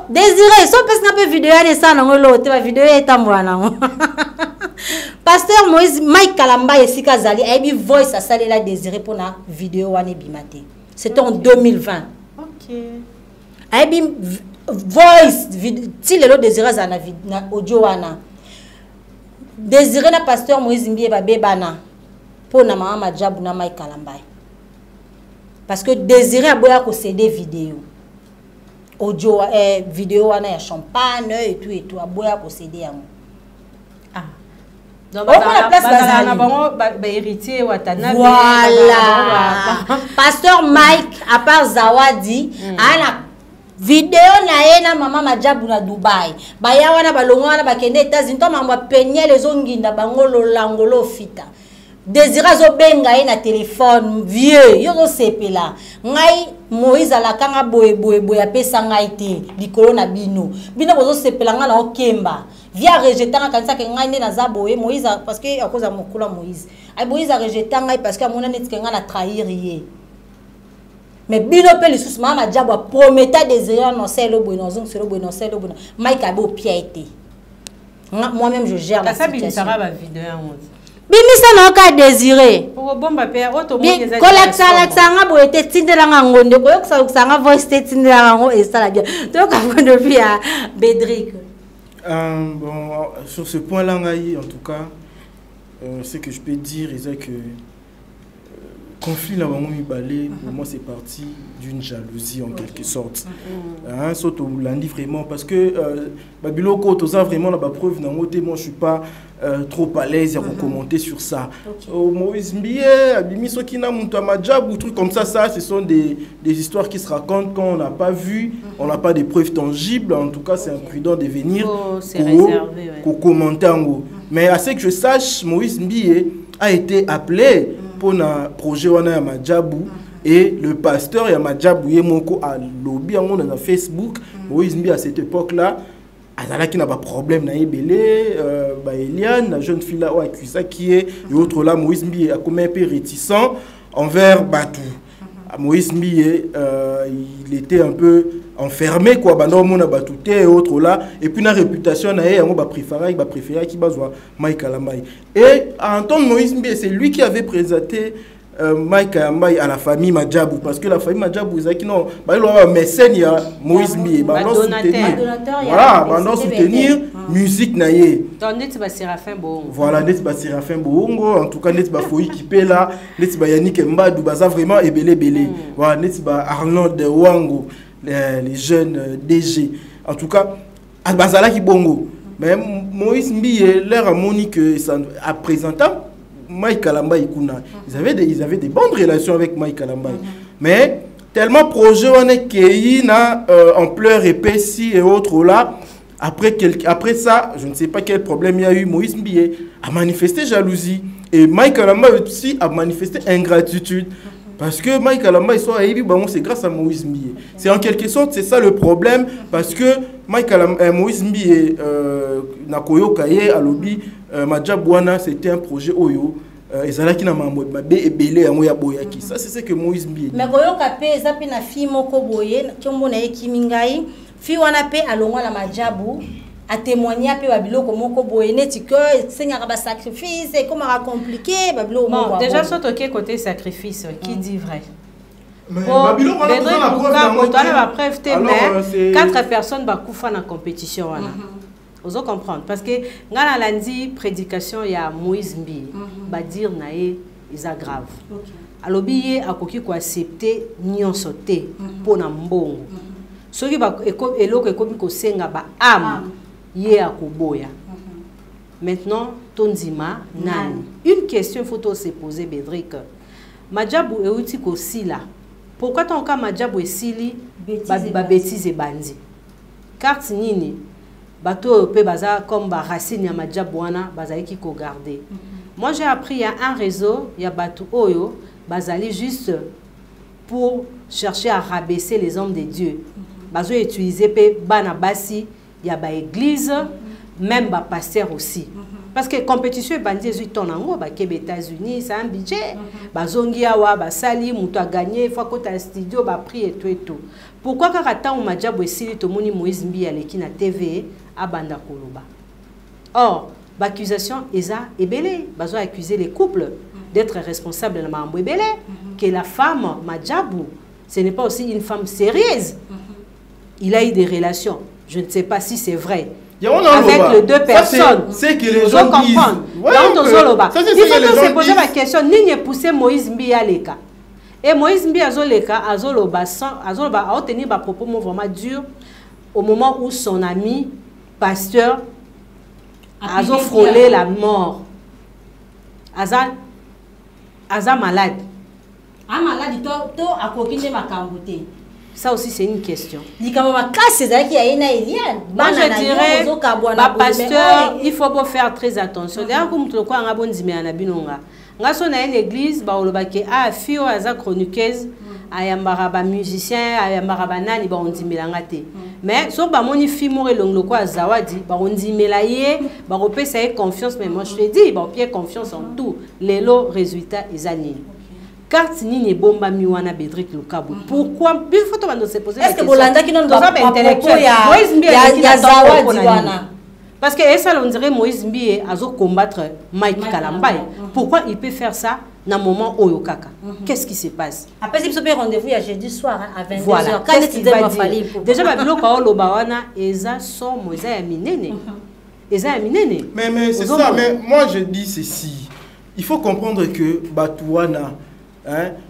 A: Désiré so pesa na pe vidéo ya ça na ngolo te ba vidéo etambwa na. Pasteur Moïse Mike Kalambay esika zali oyebi voice asali la Désiré pour na vidéo wana bimate. C'était en 2020.
B: OK.
A: Oyebi voice ti lelo Désiré za na audio wana. Désiré na pasteur Moïse Mbie ba bebana pour na Maman Madjabou na Mike Kalambay. Parce que Désiré a boya ko CD vidéo. Audio vidéo wana ya champagne et tout a boya ko CD yango.
B: Ah. Donc la place bazana bango ba héritier watana.
A: Voilà. Pasteur Mike à part Zawadi ana vidéo na yena Maman Madjabou na Dubaï. Baya wana balongo wana bakende États-Unis to mamba penye les onginda bango lolangolo fita. Désiré zo benga ye na téléphone vieux yo zo sepela ngai Moïse ala kanga boye apesa ngai te likolo na bino bozo sepela nga na okemba via rejeter kanisa ke ngai ne na za boye Moïse parce que à cause de mokula Moïse ay Moïse a rejeter ngai parce que amona net ke nga na trahir ye mais bino pe le sous Maman Madjabou a promettait Désiré non c'est le boye non c'est le boye non c'est le boye Mike abo piété moi-même je gère la situation
B: ça va vidéo en
A: Bimisa na ka Désiré.
B: Pour bomba père auto mo
A: ngeza. Kolaksa nga bo ete tindela nga ngonde ko yoksa nga voice tindela ngo et ça la bien. Donc avant de via Bédric.
C: Bon sur ce point là en tout cas ce que je peux dire c'est que conflit là bango mibalé pour moi c'est parti d'une jalousie en quelque sorte. Hein surtout lundi vraiment parce que babiloko toza vraiment la preuve na ngote moi je suis pas trop à l'aise à commenter sur ça. Moïse Mbie, Abimi Sokina Mouta Madjabou, trucs comme ça, ce sont des histoires qui se racontent quand on n'a pas vu, on n'a pas de preuves tangibles. En tout cas, c'est imprudent de venir commenter en haut. Mais à ce que je sache, Moïse Mbie a été appelé pour un projet Wana Madjabou et le pasteur Madjabou Yemoko a lobby en dans Facebook. Moïse Mbie à cette époque-là. Azala qui n'a pas de problème na ebele Eliane la jeune fille là au accusé qui est et autre là Moïse Mbie a comme un peu réticent envers Batou. Moïse Mbie il était un peu enfermé quoi bando mona Batouté et autre là et puis la réputation na yango ba préféré qui bazwa Mike Kalambay et à entendre Moïse Mbie c'est lui qui avait présenté Mike Kalambay à la famille Madjabou parce que la famille Madjabou ils qui non bah il a mécène ya Moïse Mbie bah soutenir voilà bah soutenir musique naie
B: donc net ba Séraphin Boongo
C: voilà net ba Séraphin Boongo en tout cas net ba Foyi Kipela net ba Yannick Mbadou baza vraiment ebelé voilà net ba Arnold Wango les jeunes DG en tout cas bazala ki bongo mais Moïse Mbie leur a moni que ça a présenté Mike Kalambay Kuna. Ils avaient des bonnes relations avec Mike Kalambay. Mais tellement projet on est qu'il na ampleur épaissie et autres là. Après ça, je ne sais pas quel problème il y a eu. Moïse Mbie a manifesté jalousie et Mike Kalambay aussi a manifesté ingratitude Parce que Mike Kalamba, c'est grâce à Moïse Mbie. C'est en quelque sorte, c'est ça le problème. Parce que Moïse Mbie, Nakoyo Kaye, Alobi, Madjabouana, c'était un projet Oyo. Ezalaki na mambo mabe ebele yango ya boyaki. Ça c'est ce que Moïse Mbie.
A: Mais Koyo Kape ezapi na fi moko boye, kombo na ekimingai, fi wana pe alongwa la Madjabu. A témoigner peu babilo comme boye neti que seigneur ba sacrifice et comment compliqué babilo
B: bon déjà sur côté sacrifice qui dit vrai
C: babilo on
B: a la preuve mais 4 personnes ba kufa na compétition wana vous comprendre parce que ngana lundi prédication ya Moïse Mbie ba dire nae isa grave alobi akoki ko accepter nyonso te pona mbongo soki ba eloko ekomi ko senga ba âme Yé à Koboya. Maintenant, Tonzima, Nani. Une question, il faut se poser, Bédric. Madjabou est outil aussi là. Pourquoi ton cas Madjabou est sili, bêtise et bandi? Car Nini, bateau peut bazar comme racine ya Madjabouana, bazali qui ko garder. Moi j'ai appris il y a un réseau, il y a bateau Oyo, bazali juste pour chercher à rabaisser les hommes de Dieu. Bazo utiliser pe banabasi. Il y a des églises, même des pasteurs aussi. Parce que la compétition est bandée aux États-Unis, c'est un budget. Bazongiawa, basali, moutou a gagné, il faut que tu aies un studio, prix et tout et tout. Pourquoi quand on m'a dit que Moïse Mbie qui na TV à Banda Koloba? Or, l'accusation est belée. Bazo accuser les couples d'être responsables de la mambo belée. Que la femme Madjabou, ce n'est pas aussi une femme sérieuse. Il a eu des relations. Je ne sais pas si c'est vrai. Avec les deux personnes.
C: C'est que les gens disent.
B: Il faut se poser la question. Ni poussé Moïse Mbie à l'écart. Et Moïse Mbie a tenu un propos vraiment dur au moment où son ami, pasteur, a frôlé la mort. Aza malade.
A: Ah malade, to a coquine ma camboute.
B: Ça aussi, c'est une question.
C: Moi,
B: je dirais, pasteur, il faut faire très attention. D'ailleurs, comme tu le crois, on a une église, a fio aza chroniqueuse, ayambara musicien, ayambara nani, on dit melangate. Mais si on a fi mourir l'ongle quoi zawadi, on dit melaye, on peut essayer confiance, mais moi je te dis, on peut confiance en tout. Les lots résultats ils annulent. Carte ni bomba miwana Bédric Lukabou. Pourquoi il faut se poser la question. Est-ce que Bolanda qui n'ont pas intellectuel Moïse Mbie ya zawadi parce que ça on dirait Moïse Mbie a combattre Mike Kalamba. Pourquoi il peut faire ça dans le moment où Kaka? Qu'est-ce qui se passe?
A: Après si vous avez rendez-vous il y a jeudi soir à 22h.
B: Voilà. Qu'est-ce qu'il va dire? Déjà babilo ka lobawana eza son Moïse ya minene. Eza minene.
C: Mais c'est ça, mais moi je dis ceci. Il faut comprendre que Batouana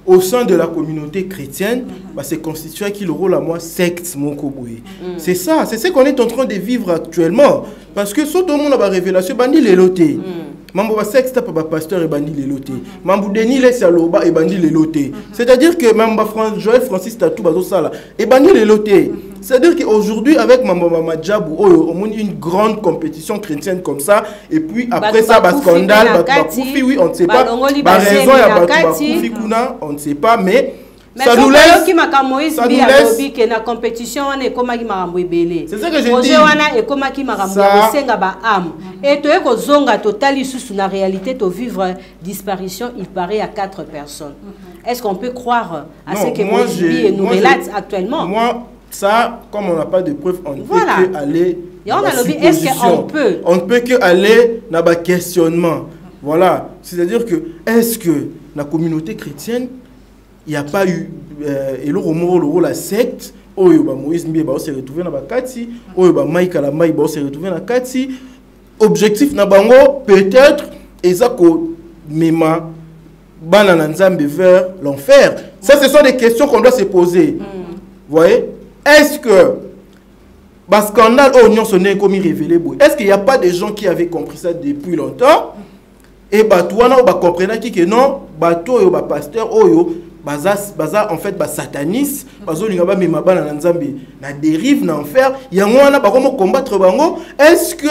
C: au sein de la communauté chrétienne, c'est constitué qui le rôle à moi secte mon koboé. C'est ça, c'est ce qu'on est en train de vivre actuellement. Parce que tout le monde a une révélation, bandi les lotés. Mambo ba secte pas pasteur et bandi les lotés. Mambo deni les saloba et bandi les lotés. C'est-à-dire que même Joël Francis Tatou bazo sala et bandi les lotés. C'est-à-dire qu'aujourd'hui, avec Mambo Madjabou, on a une grande compétition chrétienne comme ça, et puis après ça, scandale, oui, on ne sait pas. Raison, on ne sait pas, mais ça nous laisse. C'est ça que je dis.
B: Et tu es total sous la réalité de vivre disparition, il paraît à 4 personnes. Est-ce qu'on peut croire à ce que Moïse Mbie nous relate actuellement?
C: Moi, ça, comme on n'a pas de preuves, on ne peut que aller dans la supposition. On ne peut que aller dans le questionnement. Voilà. C'est-à-dire que, est-ce que la communauté chrétienne, il n'y a pas eu, et le rôle la secte, Moïse Mbie s'est retrouvé dans la Kati, Mike Kalamba s'est retrouvé dans la Kati. Objectif, peut-être, et ça, Mema, Banananzambe vers l'enfer. Ça, ce sont des questions qu'on doit se poser. Vous voyez? Est-ce que, parce qu'on a l'oignon sonné comme il révélé, est-ce qu'il n'y a pas des gens qui avaient compris ça depuis longtemps? Et Batouana, on comprend que non, Batou et pasteur, baza en fait sataniste, bazo lingaba mais mabana na nzambe na dérive na enfer, yangwana ba comment combattre bango? Est-ce que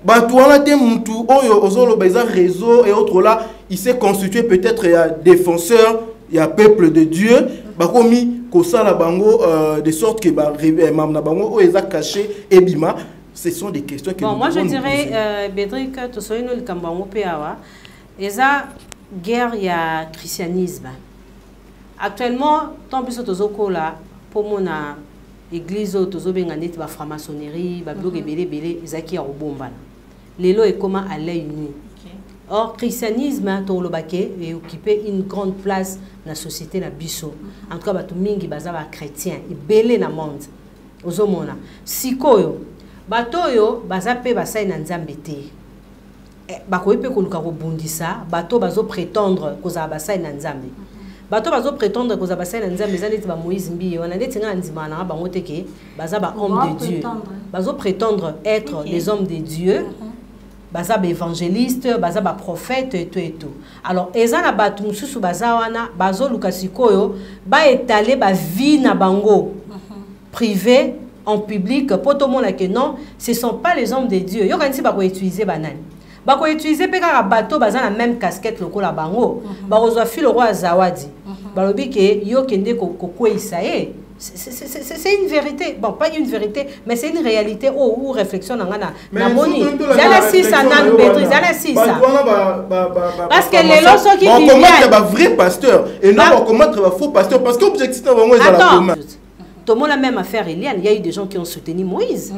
C: Batouana te mutu oyo ozolo beza réseau et autres là, il s'est constitué peut-être un défenseur il y a peuple de Dieu bakomi kosala bango de sorte que ba mam na bango o eza caché ebima. Ce sont des questions que
B: bon, moi je
C: dirais
B: Bédric to soyino likambango pe awa eza guerre ya christianisme actuellement tant biso tozoko là pour mona église tozo benga neti ba franc-maçonnerie ba bloc belé ezaki ya obombana lelo et comment à l'œil nu. Or, christianisme, est occupé une grande place dans la société na biso. En tout cas, bato mingi baza ba chrétien, et belé na monde. Ozomona. Sikoyo, bato yo baza pe basai na nzambe te. Bakoyi pe koluka ko bundisa, bato bazo prétendre koza basai na nzambe. Bato bazo prétendre koza basai na nzambe ezali ba Moïse Mbi, on a dit nga ndima na bango te ke baza ba homme de Dieu. Bazo prétendre être les hommes de Dieu. Baza ba évangéliste, baza ba prophète et tout. Alors, ezana batu mususu baza wana, bazo lukasikoyo, ba étaler ba vie na bango, privé, en public, pour tout le monde que non, ce ne sont pas les hommes de Dieu. Yo kanisi ba ko utiliser banane. Ba ko utiliser pe kaka bateau baza la même casquette lokola bango. Ba ozwa fil roi Zawadi. Ba lobi ke yo kende ko kweisaye. C'est une vérité, bon pas une vérité, mais c'est une réalité ou réflexion dans la moni. Zala si ça n'a pas maîtrise, zala si ça. Parce que les lorsqu'ils qui vivent, on commettre
C: un vrai pasteur et non on commettre un faux pasteur parce que l'objectif c'est vraiment la commun.
B: Tout le monde a la même affaire, Eliane. Il y a eu des gens qui ont soutenu Moïse.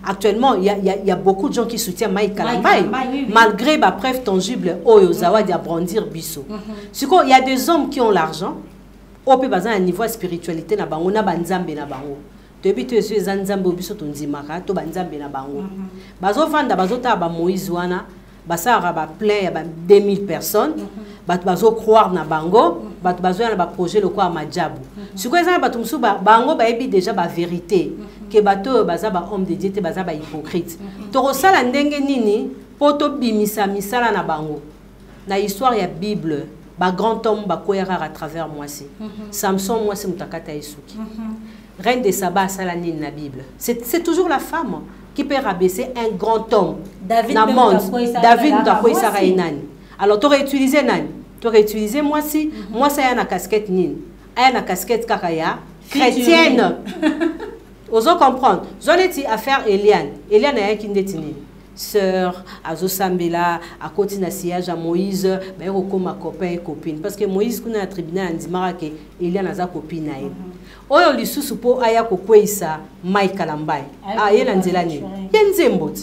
B: Actuellement, il y a beaucoup de gens qui soutiennent Maï Kalambay, malgré la preuve tangible au Zawadi à brandir Bisso. Il y a des hommes qui ont l'argent. Au peut baser un niveau de spiritualité na bango na banzambe na bango. Depuis tu es zanzambe biso tonzimaka to banzambe na bango. Bazo vanda bazo ta ba Moïse wana basara ba plein ya ba 2000 personnes. Bat bazo croire na bango, bat bazo na ba projet le quoi majabu. Siko ezana bato musu bango ba ebi déjà ba vérité que bato baza ba homme de Dieu te baza ba hypocrite. To rosala ndenge nini poto bimisa misala na bango. Na histoire ya Bible ba grand homme ba koyara à travers moi si Samson moi c'est mutakata Isuki reine de Saba salani na Bible c'est toujours la femme qui peut rabaisser un grand homme David David Sara inani alors tu aurais utilisé nani tu aurais utilisé moi si moi ça y a na casquette nini a na casquette kakaya chrétienne oso comprendre zoneti affaire Eliane a kindetini sœur, Azo Sambela, à côté de siège à Moïse, mais comme copain et copine. Parce que Moïse, quand on a un tribunal, on dit qu'il y a une copine. Oh, il y a une pour aya kokwesa Maï Kalambay. Ah, il y a une zélanie. Il y a une zembot.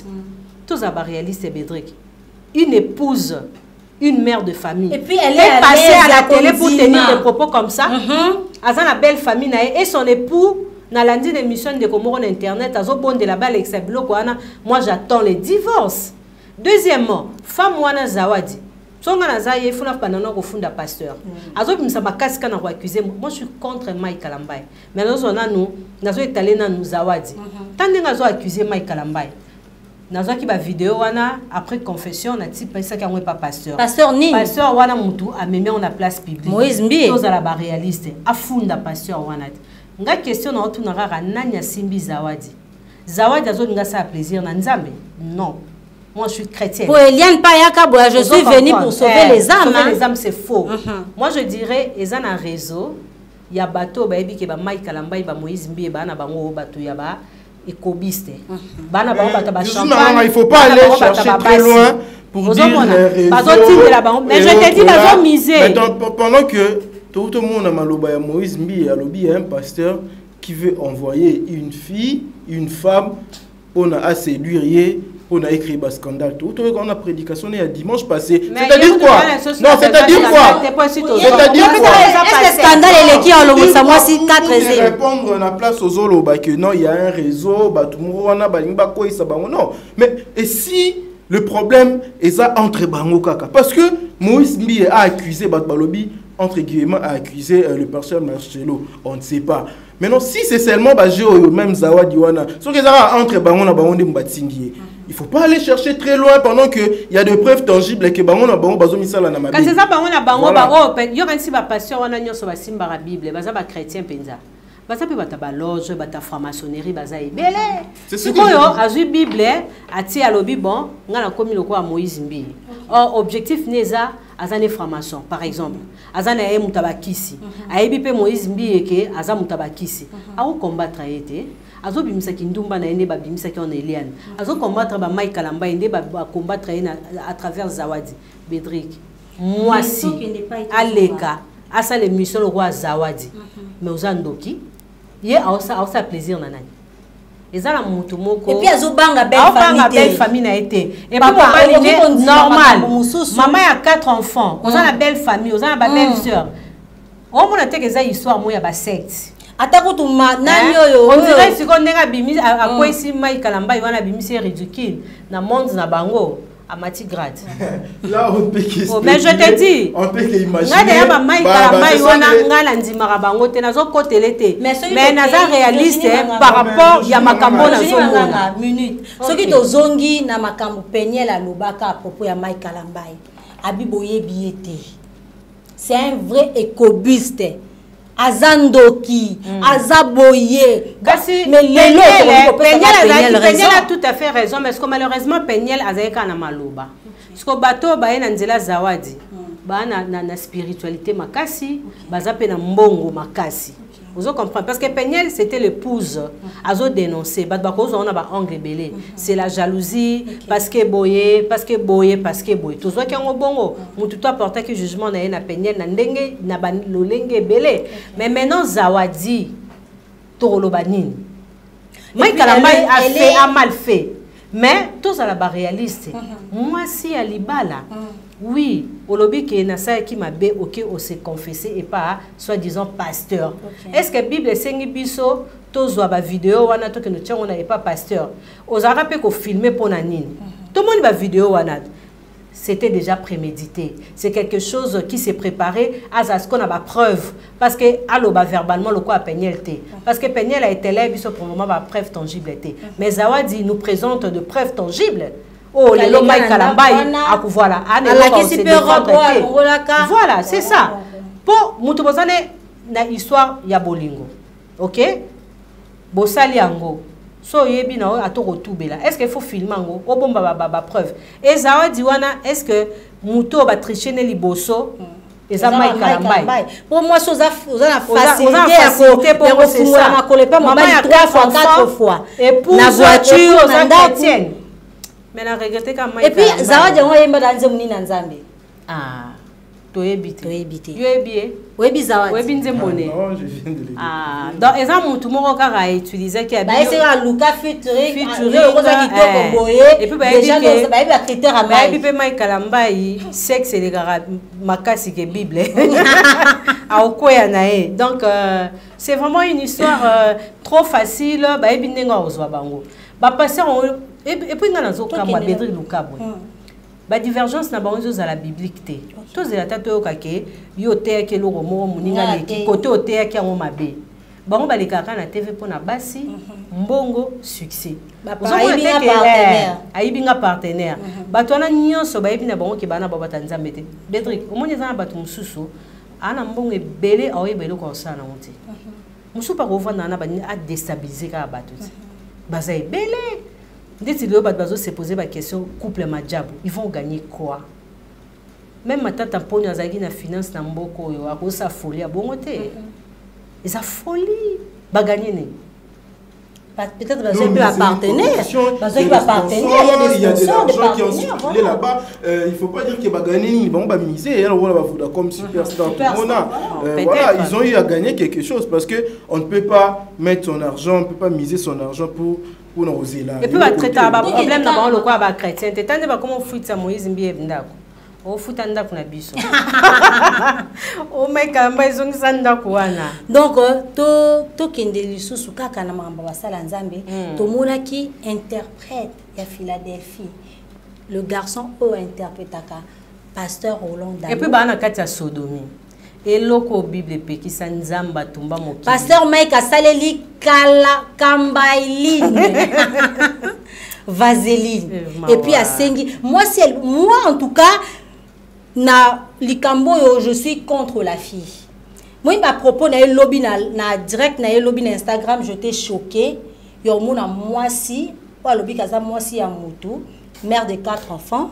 B: Tous les réalistes Bédric. Une épouse, une mère de famille.
A: Et puis elle est
B: passée à la télé pour tenir des propos comme ça. Elle a une belle famille et son époux. Dans lundi d'émission de Comoro Internet, de la balle moi j'attends les divorces. Deuxièmement, femme wana Zawadi. Songa na zaye funa panana ko funda pasteur. Azo bimsa makasi kana ko accuser moi je suis contre Maï Kalambay. Mais nous on a nous nazo étalé na nous Zawadi. Tande ngazo accuser Maï Kalambay. Nazo ki ba vidéo wana après confession na type ça ka pas pasteur.
A: Pasteur ni.
B: Pasteur wana mutu a même on a place publique.
A: Moïse Mbi.
B: Tous à la réaliste. A funda pasteur wana. Nga question na otu narara nanya simbi Zawadi. Zawadi azo nga ça plaisir na nzambe. Non. Moi je suis chrétienne.
A: Pour Eliane Payaka, je suis venue pour sauver les âmes.
B: Sauver les âmes c'est faux. Moi je dirais ezana un réseau, il y a bateau ba ebi ke ba Maï Kalambay ba Moïse Mbi ba na bango bateau ya ba écobiste. Ba na bango bateau ba champagne.
C: Il faut pas aller chercher très loin pour dire les réseaux.
B: Mais je te dis bazo miser.
C: Pendant que tout le monde a maloba ya Moïse Mbi a lobby un pasteur qui veut envoyer une fille, une femme on a à séduire, on a écrit un scandale tout on a prédication il y a dimanche passé. C'est-à-dire quoi? Non, c'est-à-dire quoi? C'est-à-dire quoi?
A: Est-ce que scandale est qui en le moi si 4
C: répondre la place aux zolo que non, il y a un réseau, tout le monde a ba ko isa bango non. Mais et si le problème est ça entre bango kaka parce que Moïse Mbi a accusé Balobi entre guillemets a accusé le pasteur Marcelo, on ne sait pas. Maintenant si c'est seulement même Zawadi wana, ce que ça entre bango na bango de mbatingi. Il faut pas aller chercher très loin pendant que il y a des preuves tangibles que bango na bango bazo misala na mabi.
B: Quand c'est ça bango na bango ba yo kan si ba pasteur wana nyoso ba simba la Bible, baza ba chrétien penza. Baza pe bata ba loge, bata franc-maçonnerie baza ebele. C'est ce que yo azu Bible ati alobi bon, ngana komi loko a Moïse Mbi. Or objectif neza azane franc-maçon par exemple azana ye mutabakisi ayebi pe Moïse Mbieke aza mutabakisi au combattre été azo bimisa kindumba na ene ba bimisa ki on Eliane azo combattre ba Mike Kalamba ende ba combattre à travers Zawadi Bédric moi si aleka asa le mission le roi Zawadi mais ozandoki ye a plaisir na nani ezala mutu moko
A: et puis azobanga belle
B: famille na été et puis papa normal maman a 4 enfants on a la belle famille on a la belle sœur on mona te que ça histoire moya ba secte
A: atakutuma nani oyo
B: on dirait si on ndenga bimi a quoi ici Mike Kalamba wana bimi c'est ridicule na monde na bango à Mati grade.
C: Là on peut
B: oh, mais je te dis
C: on peut imaginer
B: ngade ba Mike Kalamba wana ngala ndimaka bango te nazo kotelete mais naza réaliste par rapport ya makambo na somona
A: minute soki tozongi na makambo Peniel alobaka à propos ya Mike Kalamba abiboye biete c'est un vrai écobiste azandoki azaboye
B: mais Peniel a tout à fait raison mais que malheureusement Peniel azeka na maloba parce que bato ba ena nzela Zawadi ba na spiritualité makasi baza pe na mbongo makasi vous comprenez parce que Peniel c'était l'épouse azo dénoncer ba cause on a ba angle belé c'est la jalousie parce que boye tout soit ki ngo bongo mutu to apporter que jugement na Peniel na ndenge na ba lolenge belé mais maintenant Zawadi toroloba nini Mike Kalamba a mal fait mais tous à la bas réaliste moi si à libala oui au lobby qui est na ça qui m'a bé OK on s'est confessé et pas soi-disant pasteur est-ce que Bible sengi biso tous ba vidéo wana to que nous tient on n'est pas pasteur aux arabes ko filmer pour nanine tout le monde ba vidéo wana c'était déjà prémédité c'est quelque chose qui s'est préparé à ce qu'on a ba preuve parce que aloba verbalement le quoi Peniel té parce que Peniel a été là biso pour le moment ba preuve tangible té mais Zawadi nous présente de preuves tangibles. Oh, les Mike Kalamba, voilà, voilà, c'est ça. Pour Moutobozane, na histoire ya bolingo, ok? Bosali yango, so yebi na atoko tubela. Est-ce qu'il faut filmer yango? O bomba ba preuve. Et Zawadi wana, est-ce que Mouto ba tricher ne liboso? Et ça Mike Kalamba.
A: Pour moi, ça a facilité pour c'est ça. Maman a 3 fois 4 fois.
B: Et pour la voiture, chrétienne. Mais la regretter quand même.
A: Et puis Zawadi on yemba danze munina nzambe.
B: Ah, toyebite.
A: Yoebi. Oyebi Zawadi.
B: Oyebi nzembone.
C: Non, je viens de le dire.
B: Ah, donc exemple mutu moko kaka utiliser qui a
A: bien. Bah c'est à Luka featuring et puis déjà dans ba ba critère à
B: mai. Et puis Mike Kalamba sexe et les makasi que Bible. A okoya nae. Donc c'est vraiment une histoire trop facile ba ebi ndenga ozwa bango. Ba passer et puis dans la zone comme Bédric Lukabwe ba divergence na bango za la biblique té tous la tato kake yo té ke lo romo muninga leki côté o té ke ngo mabe bango ba lekaka na TV pona basi mbongo succès ayibinga partenaire bato na nyonso ba yebi na bango ke bana ba batanzambe té Bédric omoni za na bato mususu ana mbongo ebele o ebele ko sana monte musu pa ko vanda na ba a déstabiliser ka bato baza ebele. Dès que les se poser la question, couple Madjabou, ils vont gagner quoi? Même ma tante Pony a gagné la finance dans Mboko, à cause de sa folie à bon côté. Et sa folie, va gagner.
A: Peut-être parce qu'il peut appartenir. Parce qu'il peut appartenir. Il y a des
C: gens qui ont circulé là-bas. Il ne faut pas dire qu'il va gagner, ils vont miser. On va foutre comme superstar. Voilà, ils ont eu à gagner quelque chose parce qu'on ne peut pas mettre son argent, on ne peut pas miser son argent pour nos là.
B: Et puis, on va traiter un problème dans le quoi chrétien. Tu sais comment foutre ça Moïse Mbiebndako. On fout un ndako na biso. Oh my Kalamba ils ont ça ndako wana.
A: Donc to kende lisusu kaka na mamba basala nzambe to mona ki interprète ya Philadelphie. Le garçon interprétaka pasteur Roland Dano.
B: Et puis bana kati ya sodomie. Et loko Bible pe ki sa nzamba tumba mokili.
A: Pasteur Mike asaleli kala kambailine. Vaseline. Et puis à Sengi. Moi en tout cas na likambo yo je suis contre la fille. Moi ma propos na lobby na direct na lobby na Instagram j'étais choquée. Yo mona moi si wa lobby kaza moi si ya mutu, mère de 4 enfants.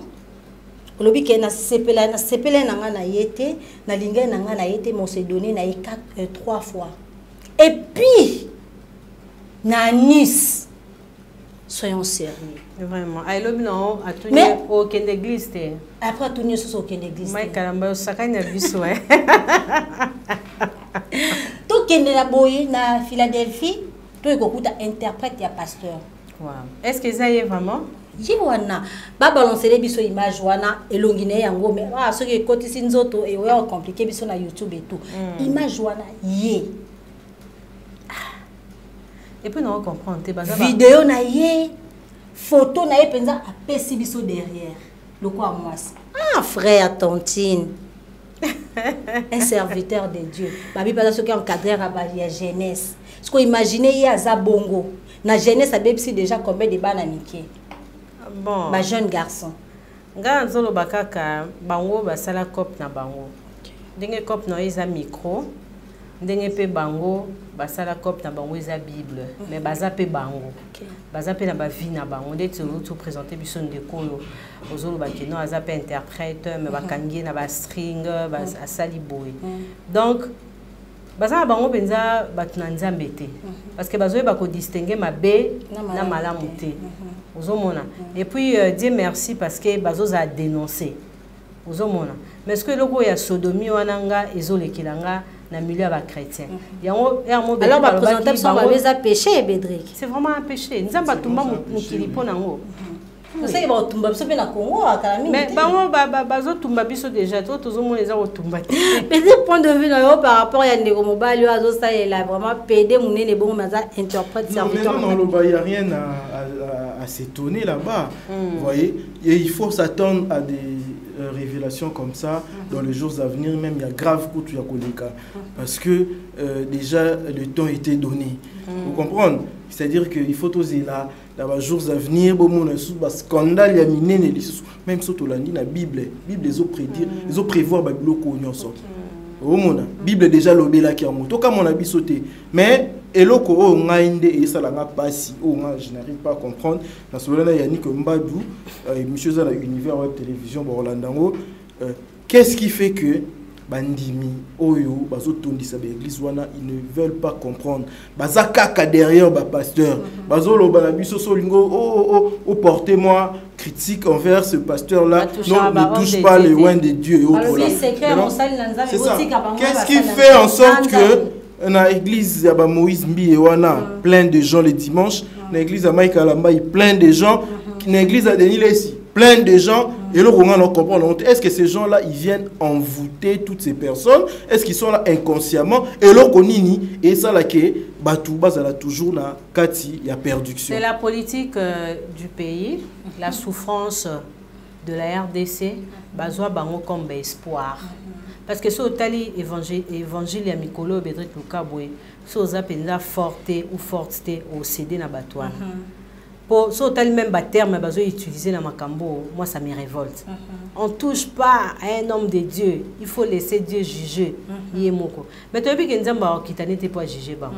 A: Olobi ke na sepela na nga na yete, na linga na nga na yete, mon se donné na 3 fois. Et puis na Nice, soyons sérieux.
B: Vraiment. I love non à tout mais aucune église té.
A: Après tout n'y a aucune église.
B: Mais caramba, ça n'a biso hein.
A: Tout qui est na boye na Philadelphie, tout écoute interprète ya pasteur.
B: Wow. Est-ce que ça y est vraiment?
A: Jiwana ba balancer biso image wana elongine yango mais ah ce qui côté sinzoto et ouais compliqué biso na YouTube et tout. Image wana yé.
B: Et puis nous comprendre tes bazar.
A: Vidéo na yé, photo na yé penza apesi biso derrière. Le quoi moi? Ah frère Tontine. Un serviteur de Dieu. Babi pas ce qui encadré à la jeunesse. Ce qu'on imaginez y a za bongo. Na jeunesse a bébé déjà combien de bananiké.
B: Bon.
A: Ba jeune garçon.
B: Nga nzolo bakaka bango basala cop na bango. Ndenge cop na eza micro. Ndenge pe bango basala cop na bango eza Bible. Mais baza pe bango. Baza pe na ba vie na bango. Ndé tout présenter biso ndekolo. Ozolo bakino aza pe interprète mais bakangi na ba string asali boy. Donc baza bango penza batuna nzambe te. Parce que bazoye bako distinguer mabe na malamu te. Et puis Dieu merci parce que bazoza a dénoncé. Mais ce que le goût ya sodomie wananga ezolekilanga na milieu ba chrétien. Alors
A: ba présenter son babeza péché Bédric.
B: C'est vraiment un péché. Nzamba tumba mukili pona ngo.
A: C'est ba tumba biso pe na Congo akala mingi.
B: Mais bango bazo tumba biso déjà to tozomona eza ko tumba.
A: Mais du point de vue là par rapport ya ndeko mobali azo ça il a vraiment pédé munene bongo maza interprète serviteur.
C: Non il y a rien à s'étonner là-bas. Vous voyez, et il faut s'attendre à des révélations comme ça dans les jours à venir, même il y a grave coup tu as parce que déjà le temps était donné. Vous comprenez? C'est-à-dire qu'il faut oser là dans les jours à venir, bon mon scandale ya minene même surtout la Bible les ont prédire, les ont prévoir ba biloko nyonso. Au mona Bible déjà lobela ki amoto comme on a bisoté mais eloko o ngainde et ça la nga pasi o nga je n'arrive pas à comprendre na solana Yannick Mbadou monsieur za la univers web télévision Borlandango qu'est-ce qui fait que bandimi oyo bazo tondisa ba église wana ils ne veulent pas comprendre baza kaka derrière ba pasteur bazo loba na biso solingo portez-moi critique envers ce pasteur là non ne touche pas les loin de Dieu et autres là c'est ça qu'est-ce qui fait en sorte que dans l'église ya ba Moïse Mbi wana plein de gens les dimanches dans l'église à Mike Alamba plein de gens dans l'église à Denis Lessi plein de gens et le Roman comprend. Est-ce que ces gens-là ils viennent envoûter toutes ces personnes? Est-ce qu'ils sont là inconsciemment et le konini et ça là que Batou bazala toujours na kati ya perduction.
B: C'est la politique du pays, la souffrance de la RDC, bazwa bango comme espoir. Parce que ce tali évangile ya Mikolo Bédric Lukabwe, so za penza forte ou forte au CD na batwana. Pour ce tel même terme bazo utiliser dans makambo, moi ça me révolte. On touche pas à un homme de Dieu, il faut laisser Dieu juger. Yemoko. Mais tu as vu que nzamba kitane te pas juger ba.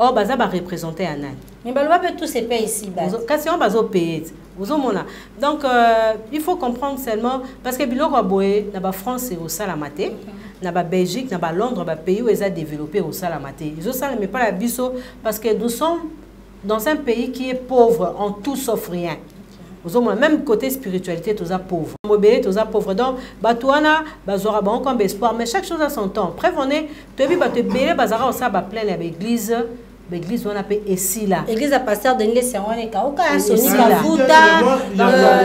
B: Oh baza ba représenter un âne.
A: Mais balwa peut tous ces pays ici bas.
B: Kasi on bazo payer. Donc il faut comprendre seulement parce que biloko boye na ba France et au salamate, na ba Belgique, na ba Londres, ba pays où ils ont développé au salamate. Ils ont ça mais pas la biso parce que nous sommes dans un pays qui est pauvre en tout sauf rien. Même côté spiritualité, tous sont pauvres. Mobilité, tous sont pauvres. Donc, batouana, bazora bon comme espoir, mais chaque chose a son temps. Prévenez, tu as vu te payer, bazara aussi ba plein l'église. L'église on appelle ici là.
A: L'église a pasteur de l'Église c'est on est kauka soni
C: kafuta.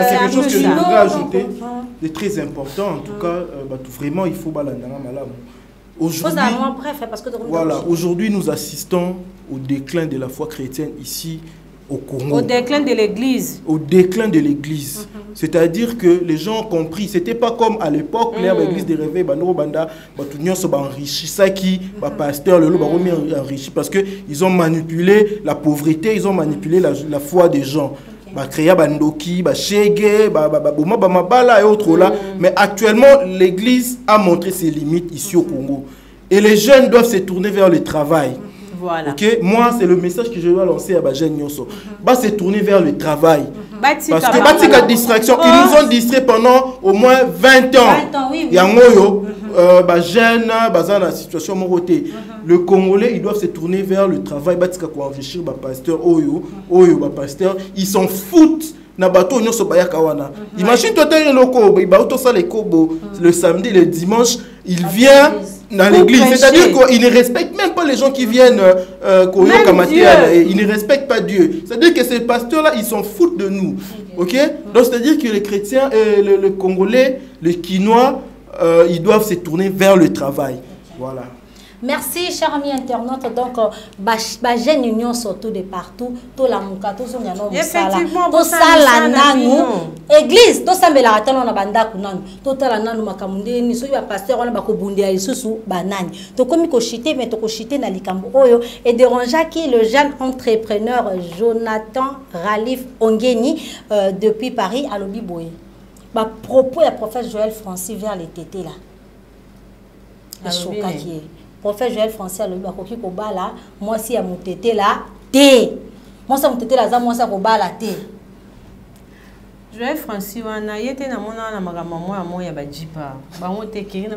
C: C'est quelque chose que je voudrais ajouter, de très important en tout cas, vraiment il faut balandanga malamu. Voilà, aujourd'hui nous assistons au déclin de la foi chrétienne ici au Congo.
B: Au déclin de l'église.
C: Au déclin de l'église. C'est-à-dire que les gens ont compris, c'était pas comme à l'époque, l'église des réveils, pasteur, enrichi parce que ils ont manipulé la pauvreté, ils ont manipulé la foi des gens. Créa bandoki, shege, mabala et autres là. Mais actuellement, l'église a montré ses limites ici au Congo. Et les jeunes doivent se tourner vers le travail.
B: Voilà.
C: Ok, moi, c'est le message que je dois lancer à Bajen Nyonso. Bah, c'est tourner vers le travail. Parce que Batika distraction, ils nous ont distraits pendant au moins 20 ans.
A: 20 ans, oui.
C: Il y a un moyo, Bajen, Bazan, la situation moroté. Le Congolais, ils doivent se tourner vers le travail. Batika quoi enrichir, pasteur, Oyo, pasteur. Ils s'en foutent. Imagine toi t'es le samedi, le dimanche, il vient dans l'église. C'est-à-dire qu'il ne respecte même pas les gens qui viennent il ne respecte pas Dieu. C'est-à-dire que ces pasteurs-là, ils s'en foutent de nous. Ok? Donc c'est-à-dire que les chrétiens, le Congolais, les Quinois, ils doivent se tourner vers le travail. Voilà.
A: Merci, chers amis internautes. Donc, Bajen Union surtout de partout. Tout la mouka, tout son yanon
B: effectivement,
A: tout ça la nanou. Église, tout ça me la attend on a banda kunanu. Tout la nanou makamunde ni so ya pasteur on a bakobunde ya isusu banani. To komi ko chité mais to ko chité na likambo oyo et dérangeant qui le jeune entrepreneur Jonathan Ralif Ongeni depuis Paris à Lobiboye. Ba propos ya prophète Joël Francis vers les tétés là. Le chocat qui est prophète Joël Français le bakoki ko bala moi si ya mutete là té moi ça mutete là za moi ça ko bala té
B: Joël Français wana yete na mona na magama moi ya bajipa ba ngote kiri na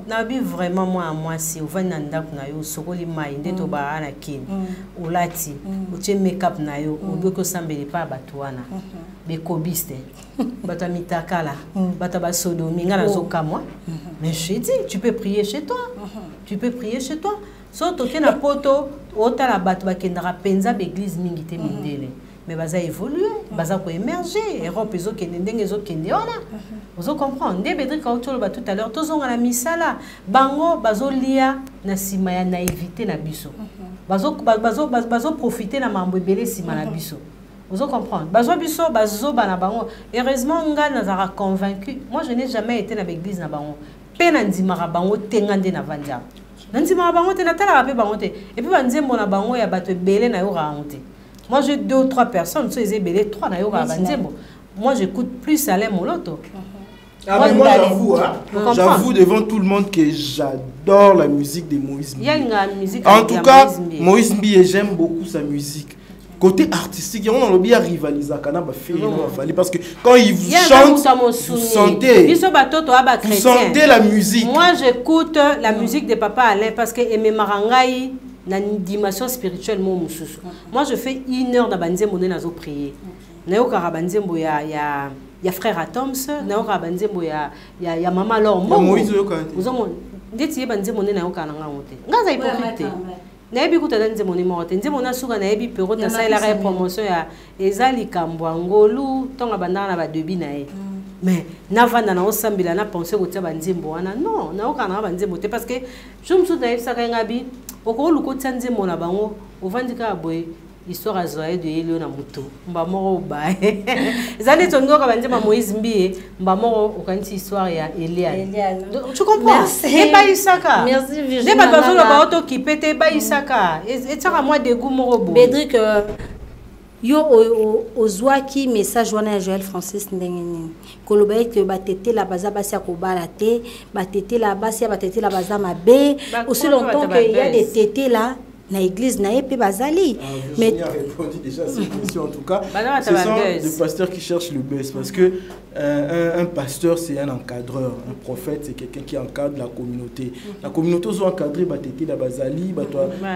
B: nabi vraiment moi si on va nanda kuna yo sokoli mai ndeto ba na kin ulati uche make-up na yo obeko sambeli pa batuana be kobiste bata mitakala bata ba sodomi ngana zokamwa mais je dis tu peux prier chez toi tu peux prier chez toi so toke na poto otala batu bakendaka penza l'église mingi te mindele mais baza évoluer baza ko émerger Europe ezo kende ndenge ezo kende ona vous comprenez ndé Bédric Autolo tout à l'heure tozonga na misala bango bazo lia na sima ya naïveté na biso bazo profiter na mambo ebele sima na biso vous comprenez bazo biso bazo bana bango heureusement nga nazara convaincu moi je n'ai jamais été na l'église na bango pe na ndimaka bango tenga nde na vandia na ndimaka bango te na tala pe bango te et puis banzembo na bango ya bato ebele na yo raonte. Moi, j'ai 2 ou 3 personnes, ceux qui ont 3 moi, j'écoute plus Alain Moloto.
C: Ah, moi, j'avoue devant tout le monde que j'adore la musique de Moïse Mbié. En tout cas, Moïse Mbié, j'aime beaucoup sa musique. Côté artistique, on a le bien rivalisé parce que quand il vous chante, vous sentez la musique.
B: Moi, j'écoute la musique de Papa Alain parce que Aimé Marangaï, na dimension spirituelle moi je fais 1 heure na banzembo na zo prier na yo ka banzembo ya frère Atoms na yo ka banzembo ya mama Lombo uzomo ndeti banzembo na yo ka na ngamote ngaza hypocrite na ebi kuta nzembo ni mote nzembo na suka na ebi pero na sa la promotion ya ezali kambwa ngolu tonga bandana na ba debi na e mais navanda na osambila na penser ko tia banzembo wana non na yo ka na banzembo te parce que je me souviens ça ka ngabi oko luko tsanze mona bango ovandika boy histoire azoye de Elio na muto mba moko ba ezali tongo ka banze ma Moïse Mbié mba moko okanti histoire ya Elia tu comprends et pas Isaka
A: merci Virginie
B: ne pas bazolo ba auto qui pète pas Isaka et ça moi de goût moko bo
A: Bédric yo ozwaki message wana Joël Francis ndengeni koloba ete batete la baza basi ko balate batete la basi batete la baza mabe aussi longtemps que il y a des tétés là na église na epe bazali
C: mais a répondu déjà à cette question en tout cas ce sont des pasteurs qui cherchent le buzz parce que un pasteur c'est un encadreur, un prophète c'est quelqu'un qui encadre la communauté sont encadrés batete la bazali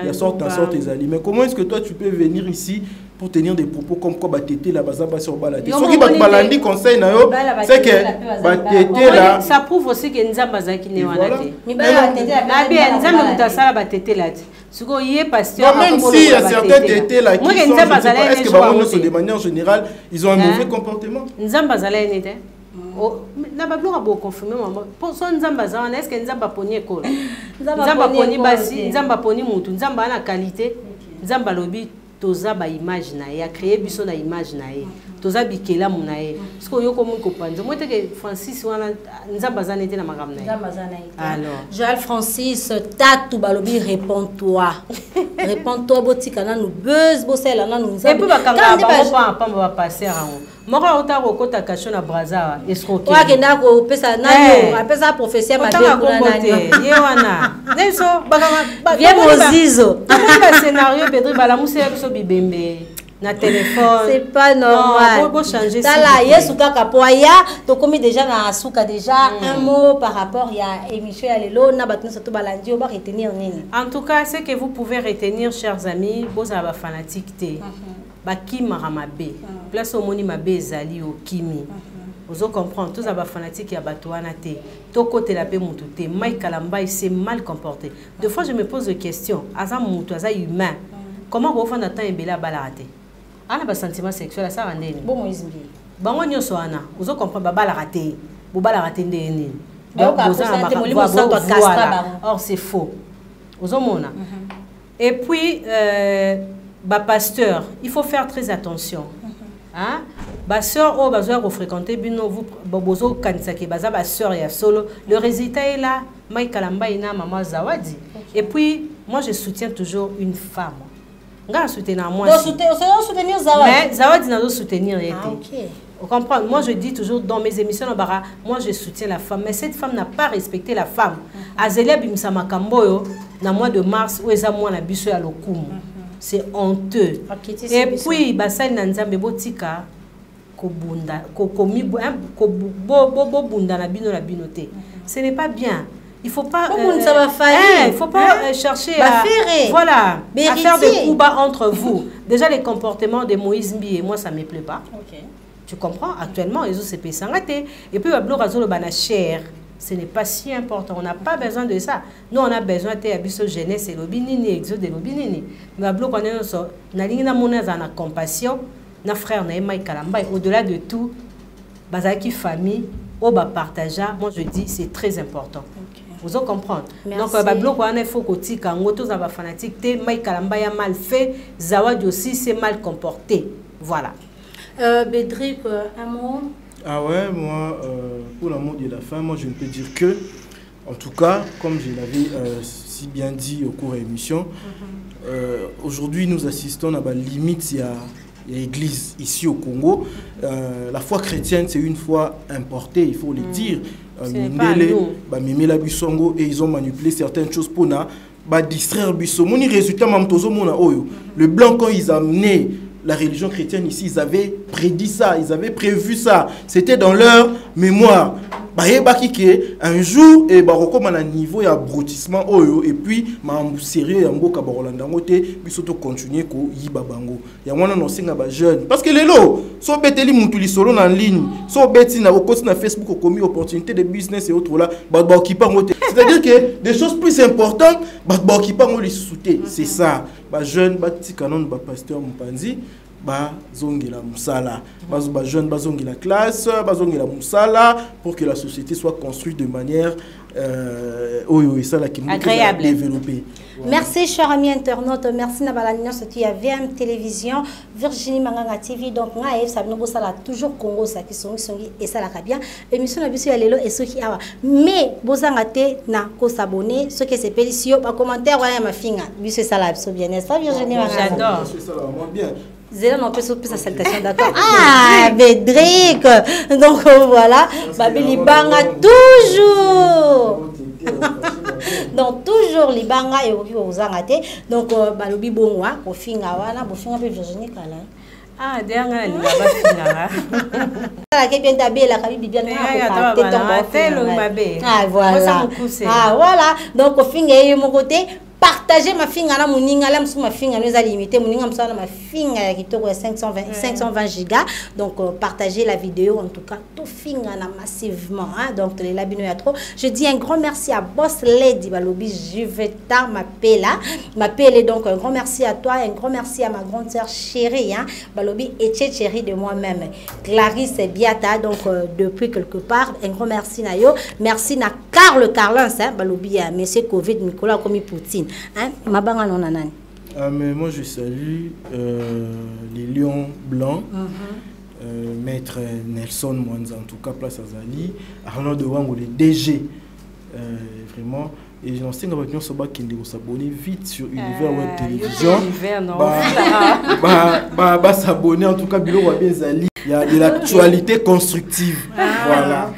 C: il y a sorte en sorte des alliés mais comment est-ce que toi tu peux venir ici pour tenir des propos comme quoi batete la bazaba sur balade ce qui balandi conseil na yo c'est que batete là
B: ça prouve aussi que nzamba zaki ne wana te ni ba batete la bien nzamba mutasala batete là suko yé pasteur
C: même si il y a certains tétés là qui sont est-ce que de manière générale ils ont un mauvais comportement
B: nzamba zala nete na ba bloka bo confirmer maman pour son nzamba zana est-ce que nzamba poni ko nzamba poni basi nzamba poni mutu nzamba na qualité nzamba lobi toza ba image na ya créer biso na image na ye toza bikela munaye parce que yo ko mun ko panzo moi que Francis wana nzamba zana était na magam na alors
A: Joël Francis tatu balobi réponds-toi réponds-toi botika na nous buzz bosela na nous
B: nzamba et puis bakanga ba pa passer rango moko ota ko kota kasho na braza escroquer
A: wa kenda ko pesa nani apesa professeur
B: mabeko na nani ye wana neso bakanga
A: bien mozizo
B: ba scénario Pedro bala musa biso bibembe na téléphone
A: c'est pas normal
B: non, changer
A: tala yesu kaka poya to komi déjà na suka déjà un mot par rapport ya émission ya lelo na batno surtout balandi ba retenir nini
B: en tout cas ce que vous pouvez retenir chers amis boza ba fanatique té ba kimara mabe place au moni mabe ezali o kimi vous comprendre tous ba fanatique ya bato wana té to côté la pe mutu té Mike Kalamba il s'est mal comporté deux fois je me pose des questions aza mutu aza humain comment vous faites temps embela balarate ana ba sentiment sexuel ça vandeni
A: bon Moïse Mbi
B: bango nyoso ana vous comprendre ba balarate bo balarate ndeni or c'est faux vous mona et puis ba pasteur il faut faire très attention hein ba sœur o bazo ko fréquenter bino vous bozo kanisa ke baza ba sœur ya solo le résultat est là Mike Kalamba ina maman Zawadi et puis moi je soutiens toujours une femme. Nga soutenir moi.
A: Soutenir Zawadi.
B: Mais Zawadi n'a pas soutenir été.
A: Ah, OK.
B: Vous comprenez? Moi je dis toujours dans mes émissions moi je soutiens la femme mais cette femme n'a pas respecté la femme. Azelia bimsa makamboyo na mois de mars où eza moi na biso ya lokumu. C'est honteux. Et puis basali na nzambe botika ko bunda ko bunda na bino te. Ce n'est pas bien. Il faut pas il faut pas chercher à voilà à faire des coups bas entre vous. Déjà les comportements de Moïse Mbi et moi ça me plaît pas. OK. Tu comprends actuellement ils ont CP sangaté et puis bablo razolo bana cher. Ce n'est pas si important, on n'a pas besoin de ça. Nous on a besoin de abisso jeunesse et lobinini exode de lobinini. Bablo connaît so na lingina mona za na compassion na frère na Mike Kalamba au-delà de tout bazaki famille au ba partager moi je dis c'est très important. Okay. Vous en comprenez. Donc bablo ko ana faut kotika ngoto za ba fanatique te Mike Kalamba ya mal fait Zawadi aussi c'est mal comporté. Voilà.
A: Bédric un mot.
C: Ah ouais, moi pour l'amour de la fin, moi je ne peux dire que en tout cas comme je l'avais si bien dit au cours de l'émission aujourd'hui nous assistons à la limite il y a l'église ici au Congo. La foi chrétienne, c'est une foi importée, il faut le dire. Et ils ont manipulé certaines choses pour distraire Bisso. Mon résultat, le blanc, quand ils amenaient la religion chrétienne ici, ils avaient prédit ça, ils avaient prévu ça. C'était dans leur mémoire. Un jour, et comme à un niveau, il y a abrutissement, et puis, sérieux, il y a un beau cabarolandangote, puis surtout continuer ko yiba bango. Il y a un non jeune. Parce que les lots, so beteli mutuli solo en ligne, so beti na okoti na Facebook, commis opportunité de business et autres là, c'est-à-dire que des choses plus importantes, c'est ça. Jeune, petit canon, pasteur Mpanzi. Zongela musala jeune bazongela classe bazongela musala pour que la société soit construite de manière
B: agréable
C: développée.
A: Merci chers amis internautes, merci Nabalanion qui a VM Télévision, Virginie Manganga TV, donc naïf ça nous ça toujours Congo ça qui sont et ça la bien émission na biso ya lelo et ceux qui a mais bozangate na ko s'abonner ceux qui c'est pélicio ba commentaire wala ma finga biso ça la biso bien n'est-ce pas Virginie Manganga?
B: J'adore.
C: C'est ça vraiment bien.
A: Zéro non peut sa salutation d'accord. Ah Bédric. Donc voilà, Babili Banga toujours. Donc toujours libanga et oki ozangate. Donc balobi bongwa ko finga wana bo finga pe Virginie kala.
B: Ah derrière li ba finga.
A: La ke bien tabé la kabi bien na ko
B: ta.
A: Ah voilà. Ah voilà. Donc ko finga e mon côté. Partagez ma finga na muninga la msuma finga nous a limité muninga msana ma finga qui tourne 520 gigas donc partagez la vidéo en tout cas tout finga na massivement hein? Donc les labino ya trop je dis un grand merci à Boss Lady Balobi Juveta m'appelle donc un grand merci à toi un grand merci à ma grande sœur chérie hein? Balobi et chérie de moi-même Clarisse Biata donc depuis quelque part un grand merci na yo merci na Carl Carlins hein? Balobi à monsieur Covid Nicolas comme Poutine. Hein?
C: Mais moi je salue les lions blancs. Maître Nelson Mwanza, en tout cas, place à Zali, Arnaud de Wango, le DG, vraiment. Et j'en sais qui nous s'abonner vite sur Univers Web Télévision.
B: Univers, non.
C: S'abonner, en tout cas, Bilo Wabé Zali. Il y a de l'actualité constructive. Voilà.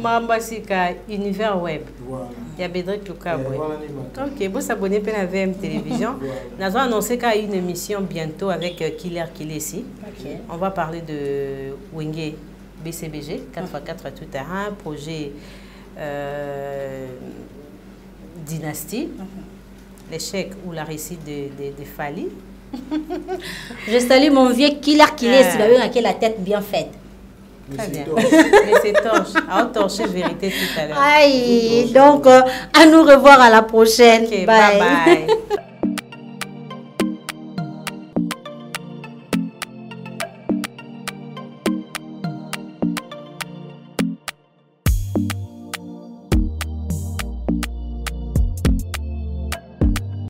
B: Mamba Sika, Univers Web. Voilà. Il y a Bédric Loukaboué. Ok, vous s'abonnez à la VM Télévision. Nous avons annoncé qu'il y a une émission bientôt avec Killer Kilesi. Okay. On va parler de Wenge BCBG, 4x4 à tout terrain, projet Dynastie, l'échec ou la réussite de Fali.
A: Je salue mon vieux Killer Kilesi, avec la tête bien faite.
B: Très bien. Laissez torche. À torcher vérité tout à l'heure.
A: Aïe, donc à nous revoir à la prochaine.
B: Okay, bye bye.